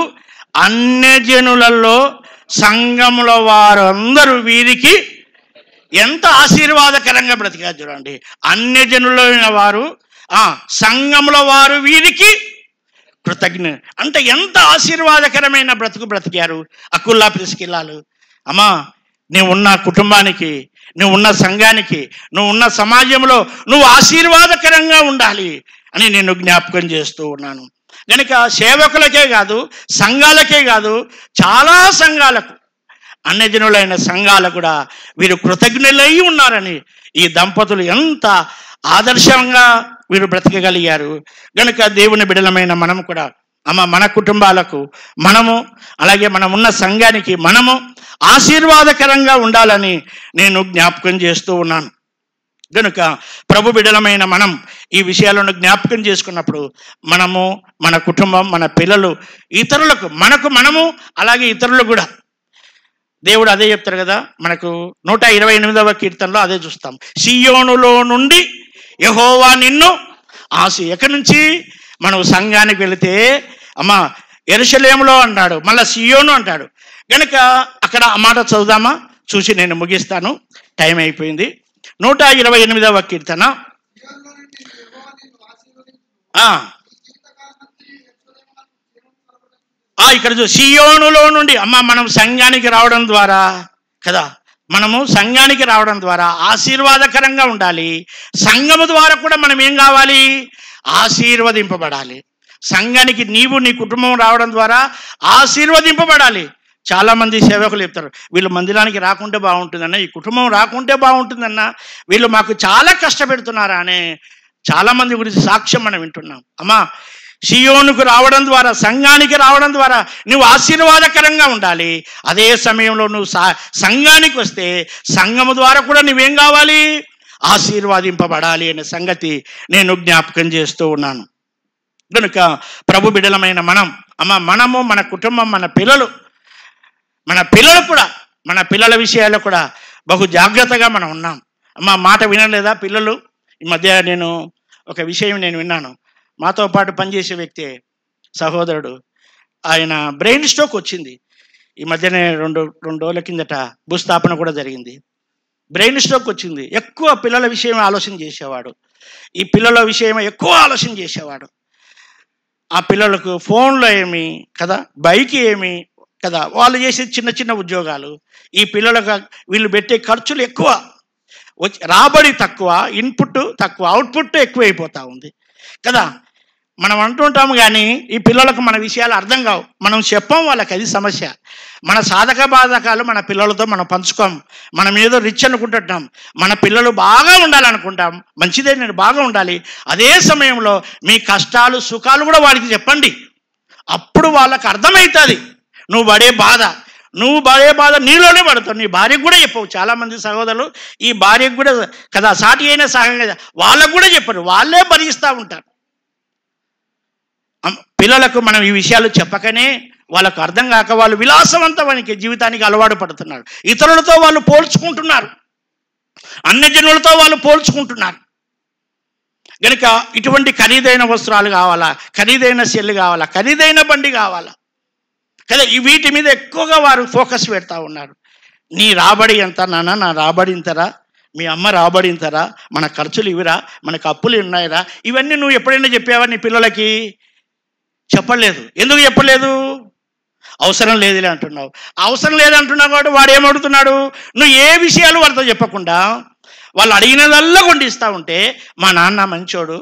అన్యజనులలో సంఘముల వారందరూ వీరికి ఎంత ఆశీర్వాదకరంగా బ్రతికారు చూడండి. అన్యజనులైన వారు సంఘంలో వారు వీరికి కృతజ్ఞ. అంటే ఎంత ఆశీర్వాదకరమైన బ్రతుకు బ్రతికారు అకుల్లా ప్రిస్కిల్లాలు. అమ్మా, నువ్వున్న కుటుంబానికి, నువ్వున్న సంఘానికి, నువ్వున్న సమాజంలో నువ్వు ఆశీర్వాదకరంగా ఉండాలి అని నేను జ్ఞాపకం చేస్తూ ఉన్నాను. కనుక సేవకులకే కాదు, సంఘాలకే కాదు, చాలా సంఘాలకు, అన్యజనులైన సంఘాలకు కూడా వీరు కృతజ్ఞులై ఉన్నారని ఈ దంపతులు ఎంత ఆదర్శంగా వీరు బ్రతకగలిగారు. కనుక దేవుని బిడ్డలమైన మనం కూడా మన కుటుంబాలకు మనము, అలాగే మనం ఉన్న సంఘానికి మనము ఆశీర్వాదకరంగా ఉండాలని నేను జ్ఞాపకం చేస్తూ ఉన్నాను. కనుక ప్రభు బిడ్డలమైన మనం ఈ విషయాలను జ్ఞాపకం చేసుకున్నప్పుడు మనము, మన కుటుంబం, మన పిల్లలు, ఇతరులకు, మనము అలాగే ఇతరులు కూడా దేవుడు అదే చెప్తారు కదా. మనకు 128వ కీర్తనలో అదే చూస్తాం. సియోనులో నుండి యెహోవా నిన్ను ఎక్కడి నుంచి? మనం సంఘానికి వెళితే యెరూషలేములో అంటాడు, మళ్ళీ సియోను అంటాడు. కనుక అక్కడ ఆ మాట చదువుదామా? చూసి నేను ముగిస్తాను, టైం అయిపోయింది. 128వ కీర్తన ఇక్కడ సియోనులో నుండి మనం సంఘానికి రావడం ద్వారా కదా, మనము సంఘానికి రావడం ద్వారా ఆశీర్వాదకరంగా ఉండాలి. సంఘము ద్వారా కూడా మనం ఏం కావాలి? ఆశీర్వదింపబడాలి. సంఘానికి నీవు, నీ కుటుంబం రావడం ద్వారా ఆశీర్వదింపబడాలి. చాలామంది సేవకులు చెప్తారు, వీళ్ళు మందిరానికి రాకుంటే బాగుంటుందన్న, ఈ కుటుంబం రాకుంటే బాగుంటుందన్న, వీళ్ళు మాకు చాలా కష్టపెడుతున్నారా అనే చాలామంది గురించి సాక్ష్యం మనం వింటున్నాం. సియోనుకు రావడం ద్వారా, సంఘానికి రావడం ద్వారా నువ్వు ఆశీర్వాదకరంగా ఉండాలి. అదే సమయంలో నువ్వు సంఘానికి వస్తే సంఘము ద్వారా కూడా నువ్వేం కావాలి? ఆశీర్వాదింపబడాలి అనే సంగతి నేను జ్ఞాపకం చేస్తూ ఉన్నాను. కనుక ప్రభు బిడ్డలమైన మనము, మన కుటుంబం, మన పిల్లలు కూడా, మన పిల్లల విషయాల్లో కూడా బహు జాగ్రత్తగా మనం ఉన్నాం. మాట వినలేదా పిల్లలు? ఈ మధ్య నేను ఒక విషయం విన్నాను. మాతో పాటు పనిచేసే వ్యక్తి, సహోదరుడు, ఆయన బ్రెయిన్ స్ట్రోక్ వచ్చింది. ఈ మధ్యనే రెండు రోజుల కిందట భూస్థాపన కూడా జరిగింది. బ్రెయిన్ స్ట్రోక్ వచ్చింది. ఎక్కువ పిల్లల విషయం ఆలోచన చేసేవాడు. ఈ పిల్లల విషయం ఎక్కువ ఆలోచన చేసేవాడు. ఆ పిల్లలకు ఫోన్లో ఏమి కదా, బైక్ ఏమి కదా, వాళ్ళు చేసే చిన్న చిన్న ఉద్యోగాలు, ఈ పిల్లలకు వీళ్ళు పెట్టే ఖర్చులు ఎక్కువ, రాబడి తక్కువ, ఇన్పుట్ తక్కువ, అవుట్పుట్ ఎక్కువైపోతూ ఉంది కదా. మనం అంటుంటాము కానీ ఈ పిల్లలకు మన విషయాలు అర్థం కావు, మనం చెప్పాం వాళ్ళకి, అది సమస్య. మన సాధక బాధకాలు మన పిల్లలతో మనం పంచుకోం. మనం ఏదో రిచ్ అనుకుంటున్నాం, మన పిల్లలు బాగా ఉండాలనుకుంటాం. మంచిదే, నేను బాగా ఉండాలి. అదే సమయంలో మీ కష్టాలు, సుఖాలు కూడా వాడికి చెప్పండి. అప్పుడు వాళ్ళకి అర్థమవుతుంది నువ్వు పడే బాధ నీలోనే పడతావు. నీ భార్యకు కూడా చెప్పవు. చాలామంది సహోదరులు ఈ భార్యకు కూడా కదా, సాటి అయిన సహంగా వాళ్ళకు కూడా చెప్పరు, వాళ్ళే భరిస్తూ ఉంటారు. పిల్లలకు మనం ఈ విషయాలు చెప్పకనే వాళ్ళకు అర్థం కాక వాళ్ళు విలాసవంతమైన జీవితానికి అలవాటు పడుతున్నారు. ఇతరులతో వాళ్ళు పోల్చుకుంటున్నారు, అన్యజనులతో వాళ్ళు పోల్చుకుంటున్నారు. కనుక ఇటువంటి ఖరీదైన వస్త్రాలు కావాలా, ఖరీదైన సెల్లు కావాలా, ఖరీదైన బండి కావాలా కదా, వీటి మీద ఎక్కువగా వారు ఫోకస్ పెడతా ఉన్నారు. నీ రాబడి ఎంత నాన్న, నా రాబడి ఇంతరా, మీ అమ్మ రాబడి ఇంతరా, మన ఖర్చులు ఇవిరా, మనకు అప్పులు ఉన్నాయిరా, ఇవన్నీ నువ్వు ఎప్పుడైనా చెప్పావా నీ పిల్లలకి? చెప్పలేదు. ఎందుకు చెప్పలేదు? అవసరం లేదులే అంటున్నావు. అవసరం లేదంటున్నావు కాబట్టి వాడు ఏమడుగుతున్నాడు? నువ్వు ఏ విషయాలు వారితో చెప్పకుండా వాళ్ళు అడిగినదల్లా కొనిస్తూ ఉంటే, మా నాన్న మంచోడు,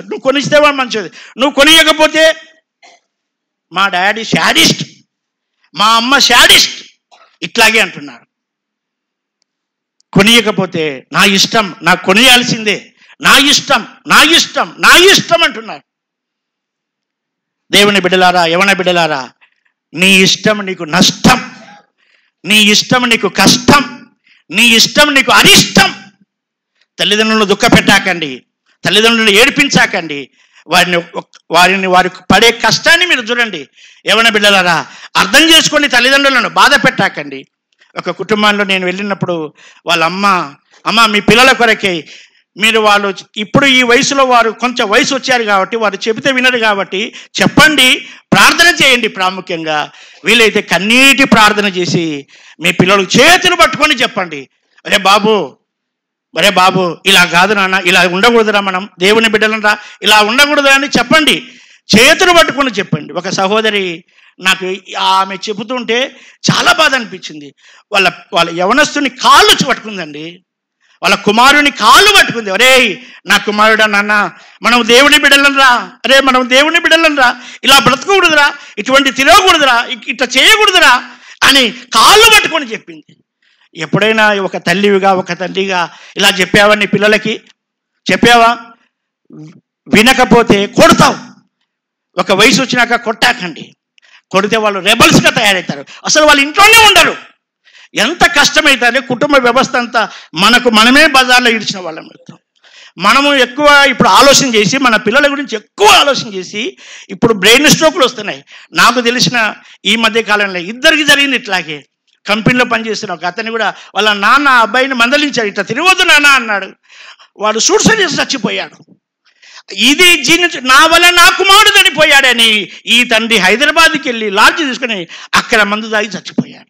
నువ్వు కొనిస్తే వాడు మంచోడు, నువ్వు కొనియకపోతే మా డాడీ శాడిస్ట్, మా అమ్మ శాడిస్ట్, ఇట్లాగే అంటున్నారు. కొనియకపోతే నా ఇష్టం, నాకు కొనియాల్సిందే, నా ఇష్టం అంటున్నారు. దేవుని బిడ్డలారా, యవన బిడ్డలారా, నీ ఇష్టం నీకు నష్టం, నీ ఇష్టం నీకు కష్టం, నీ ఇష్టం నీకు అరిష్టం. తల్లిదండ్రులను దుఃఖపెట్టాకండి, తల్లిదండ్రులను ఏడిపించాకండి, వారికి పడే కష్టాన్ని మీరు చూడండి. యవన బిడ్డలారా, అర్థం చేసుకొని తల్లిదండ్రులను బాధ పెట్టాకండి. ఒక కుటుంబంలో నేను వెళ్ళినప్పుడు వాళ్ళ అమ్మ మీ పిల్లల కొరకే మీరు, వాళ్ళు ఇప్పుడు ఈ వయసులో వారు కొంచెం వయసు వచ్చారు కాబట్టి వారు చెబితే వినరు కాబట్టి చెప్పండి, ప్రార్థన చేయండి. ప్రాముఖ్యంగా వీలైతే కన్నీటి ప్రార్థన చేసి మీ పిల్లలకు చేతులు పట్టుకొని చెప్పండి, అరే బాబు అరే బాబు ఇలా కాదు నాన్న, ఇలా ఉండకూడదురా, మనం దేవుని బిడ్డలరా, ఇలా ఉండకూడదురా అని చెప్పండి. చేతులు పట్టుకుని చెప్పండి. ఒక సహోదరి నాకు ఆమె చెబుతుంటే చాలా బాధ అనిపించింది. వాళ్ళ వాళ్ళ యవనస్తుని కాళ్ళు పట్టుకుందండి. వాళ్ళ కుమారుని కాళ్ళు పట్టుకుంది. అరే నా కుమారుడా, నాన్న మనం దేవుని బిడ్డలనరా, అరే మనం దేవుని బిడ్డలనరా, ఇలా బ్రతకూడదురా, ఇటువంటి తిరగకూడదురా, ఇట్లా చేయకూడదురా అని కాళ్ళు పట్టుకొని చెప్పింది. ఎప్పుడైనా ఒక తల్లిగా ఒక తండ్రిగా ఇలా చెప్పావా నీ పిల్లలకి? చెప్పావా? వినకపోతే కొడతావు. ఒక వయసు వచ్చినాక కొట్టాకండి. కొడితే వాళ్ళు రెబల్స్గా తయారవుతారు. అసలు వాళ్ళు ఇంట్లోనే ఉండరు. ఎంత కష్టమవుతుంది కుటుంబ వ్యవస్థ అంతా. మనమే బజార్లో ఇడిచిన వాళ్ళం అవుతాం. మనము ఎక్కువ ఇప్పుడు ఆలోచన చేసి మన పిల్లల గురించి ఎక్కువ ఆలోచన చేసి ఇప్పుడు బ్రెయిన్ స్ట్రోక్లు వస్తున్నాయి. నాకు తెలిసిన ఈ మధ్య కాలంలో ఇద్దరికి జరిగింది ఇట్లాగే. కంపెనీలో పనిచేస్తున్న ఒక అతన్ని కూడా వాళ్ళ నాన్న అబ్బాయిని మందలించాడు, ఇట్లా తిరగవద్దు నాన్న అన్నాడు. వాడు సూసైడ్ చేసి చచ్చిపోయాడు. ఇది నా వల్ల నా కుమారుడు చనిపోయాడని ఈ తండ్రి హైదరాబాద్కి వెళ్ళి లాడ్జ్ తీసుకుని అక్కడ మందు తాగి చచ్చిపోయాడు.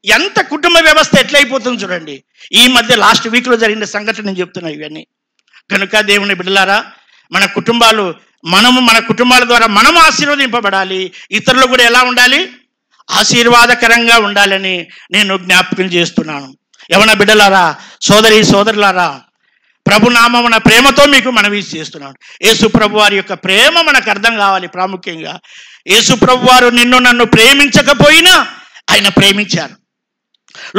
ఎంత కుటుంబ వ్యవస్థ ఎట్లయిపోతుంది చూడండి. ఈ మధ్య లాస్ట్ వీక్లో జరిగిన సంఘటన నేను చెప్తున్నా ఇవన్నీ. కనుక దేవుని బిడ్డలారా, మన కుటుంబాల ద్వారా మనం ఆశీర్వదింపబడాలి. ఇతరులు కూడా ఎలా ఉండాలి? ఆశీర్వాదకరంగా ఉండాలని నేను జ్ఞాపకం చేస్తున్నాను. యవన బిడ్డలారా, సోదరులారా, ప్రభునామమున ప్రేమతో మీకు మనవి చేస్తున్నాను. యేసు ప్రభు వారి యొక్క ప్రేమ మనకు అర్థం కావాలి. ప్రాముఖ్యంగా యేసు ప్రభు వారు నిన్ను నన్ను ప్రేమించకపోయినా ఆయన ప్రేమించారు.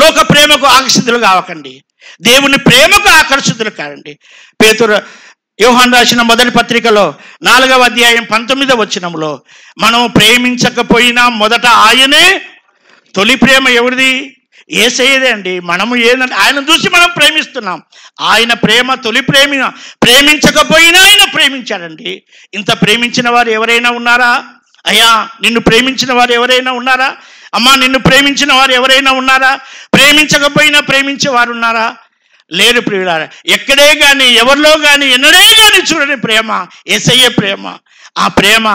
లోక ప్రేమకు ఆకర్షితులు కావకండి, దేవుని ప్రేమకు ఆకర్షితులు కారండి. యోహాను రాసిన మొదటి పత్రికలో 4వ అధ్యాయం 19వ వచనంలో మనం ప్రేమించకపోయినా మొదట ఆయనే తొలి ప్రేమ ఎవరిది? యేసయ్యదే అండి. మనము ఏంటంటే ఆయన చూసి మనం ప్రేమిస్తున్నాం. ఆయన ప్రేమ తొలి ప్రేమించకపోయినా ఆయన ప్రేమించాడండి. ఇంత ప్రేమించిన వారు ఎవరైనా ఉన్నారా? అయ్యా నిన్ను ప్రేమించిన వారు ఎవరైనా ఉన్నారా? అమ్మా నిన్ను ప్రేమించిన వారు ఎవరైనా ఉన్నారా? ప్రేమించకపోయినా ప్రేమించేవారు ఉన్నారా? లేరు ప్రియులారా. ఎక్కడే కానీ ఎవరిలో కానీ ఎన్నడే కానీ చూడని ప్రేమ యేసయ్య ప్రేమ. ఆ ప్రేమ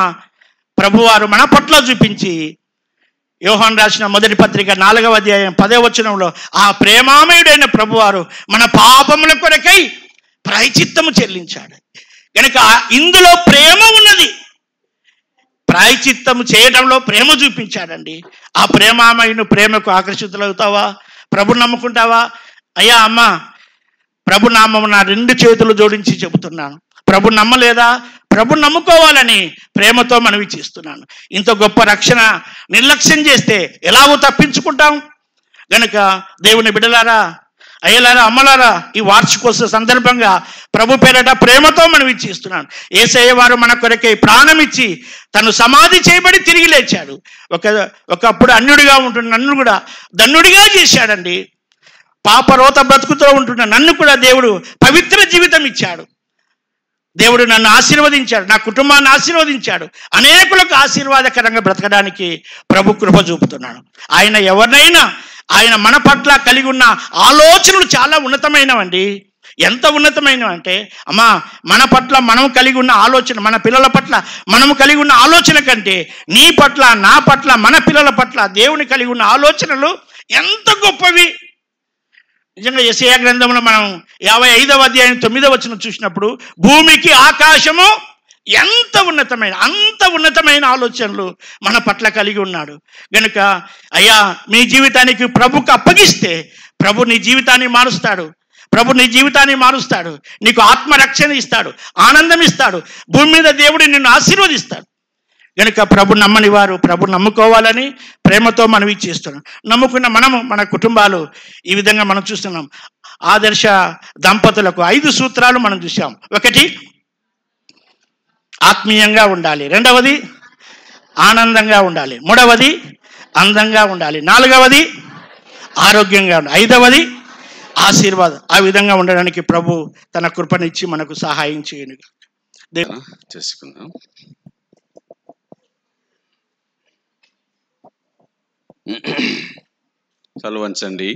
ప్రభువారు మన పట్ల చూపించి యోహాను రాసిన మొదటి పత్రిక 4వ అధ్యాయం 10వ వచనంలో ఆ ప్రేమామయుడైన ప్రభువారు మన పాపముల కొరకై ప్రాయశ్చిత్తము చెల్లించాడు. కనుక ఇందులో ప్రేమ ఉన్నది. ప్రాయశ్చిత్తము చేయడంలో ప్రేమ చూపించాడండి. ఆ ప్రేమామయుని ప్రేమకు ఆకర్షితులవుతావా? ప్రభు నమ్ముకుంటావా? అయ్యా అమ్మ, ప్రభు నామము నా 2 చేతులు జోడించి చెబుతున్నాను. ప్రభు నమ్మలేదా? ప్రభు నమ్ముకోవాలని ప్రేమతో మనవి చేస్తున్నాను. ఇంత గొప్ప రక్షణ నిర్లక్ష్యం చేస్తే ఎలాగో తప్పించుకుంటాం. గనుక దేవుని బిడ్డలారా, అయ్యలారా, అమ్మలారా, ఈ వార్షికోత్సవ సందర్భంగా ప్రభు పేరట ప్రేమతో మనవి చేస్తున్నాను. యేసయ్య వారు మన కొరకే ప్రాణం ఇచ్చి తను సమాధి చేయబడి తిరిగి లేచాడు. ఒకప్పుడు అన్యుడిగా ఉంటున్న నన్ను కూడా ధన్యుడిగా చేశాడండి. పాపరోత బ్రతుకుతో ఉంటున్న నన్ను కూడా దేవుడు పవిత్ర జీవితం ఇచ్చాడు. దేవుడు నన్ను ఆశీర్వదించాడు, నా కుటుంబాన్ని ఆశీర్వదించాడు. అనేకులకు ఆశీర్వాదకరంగా బ్రతకడానికి ప్రభు కృప చూపుతున్నాడు. ఆయన ఎవరినైనా ఆయన మన పట్ల కలిగి ఉన్న ఆలోచనలు చాలా ఉన్నతమైనవండి. ఎంత ఉన్నతమైనవంటే అమ్మా, మన పట్ల మనం కలిగి ఉన్న ఆలోచన, మన పిల్లల పట్ల మనము కలిగి ఉన్న ఆలోచన కంటే నీ పట్ల, నా పట్ల, మన పిల్లల పట్ల దేవుని కలిగి ఉన్న ఆలోచనలు ఎంత గొప్పవి. నిజంగా యెషయా గ్రంథంలో మనం 55వ అధ్యాయం 9వ వచనం చూసినప్పుడు భూమికి ఆకాశము అంత ఉన్నతమైన ఆలోచనలు మన పట్ల కలిగి ఉన్నాడు. కనుక అయ్యా మీ జీవితానికి ప్రభుకు అప్పగిస్తే ప్రభు నీ జీవితాన్ని మారుస్తాడు. నీకు ఆత్మరక్షణ ఇస్తాడు, ఆనందం ఇస్తాడు. భూమి మీద దేవుడు నిన్ను ఆశీర్వదిస్తాడు. కనుక ప్రభు నమ్మని వారు ప్రభు నమ్ముకోవాలని ప్రేమతో మనవి చేస్తున్నాం. నమ్ముకున్న మనము మన కుటుంబాలు ఈ విధంగా మనం చూస్తున్నాం. ఆదర్శ దంపతులకు 5 సూత్రాలు మనం చూసాం. 1 ఆత్మీయంగా ఉండాలి, 2వది ఆనందంగా ఉండాలి, 3వది అందంగా ఉండాలి, 4వది ఆరోగ్యంగా ఉండాలి, 5వది ఆశీర్వాదం. ఆ విధంగా ఉండడానికి ప్రభు తన కృపనిచ్చి మనకు సహాయం చేయను చేసుకుందాం. చదువంచండి.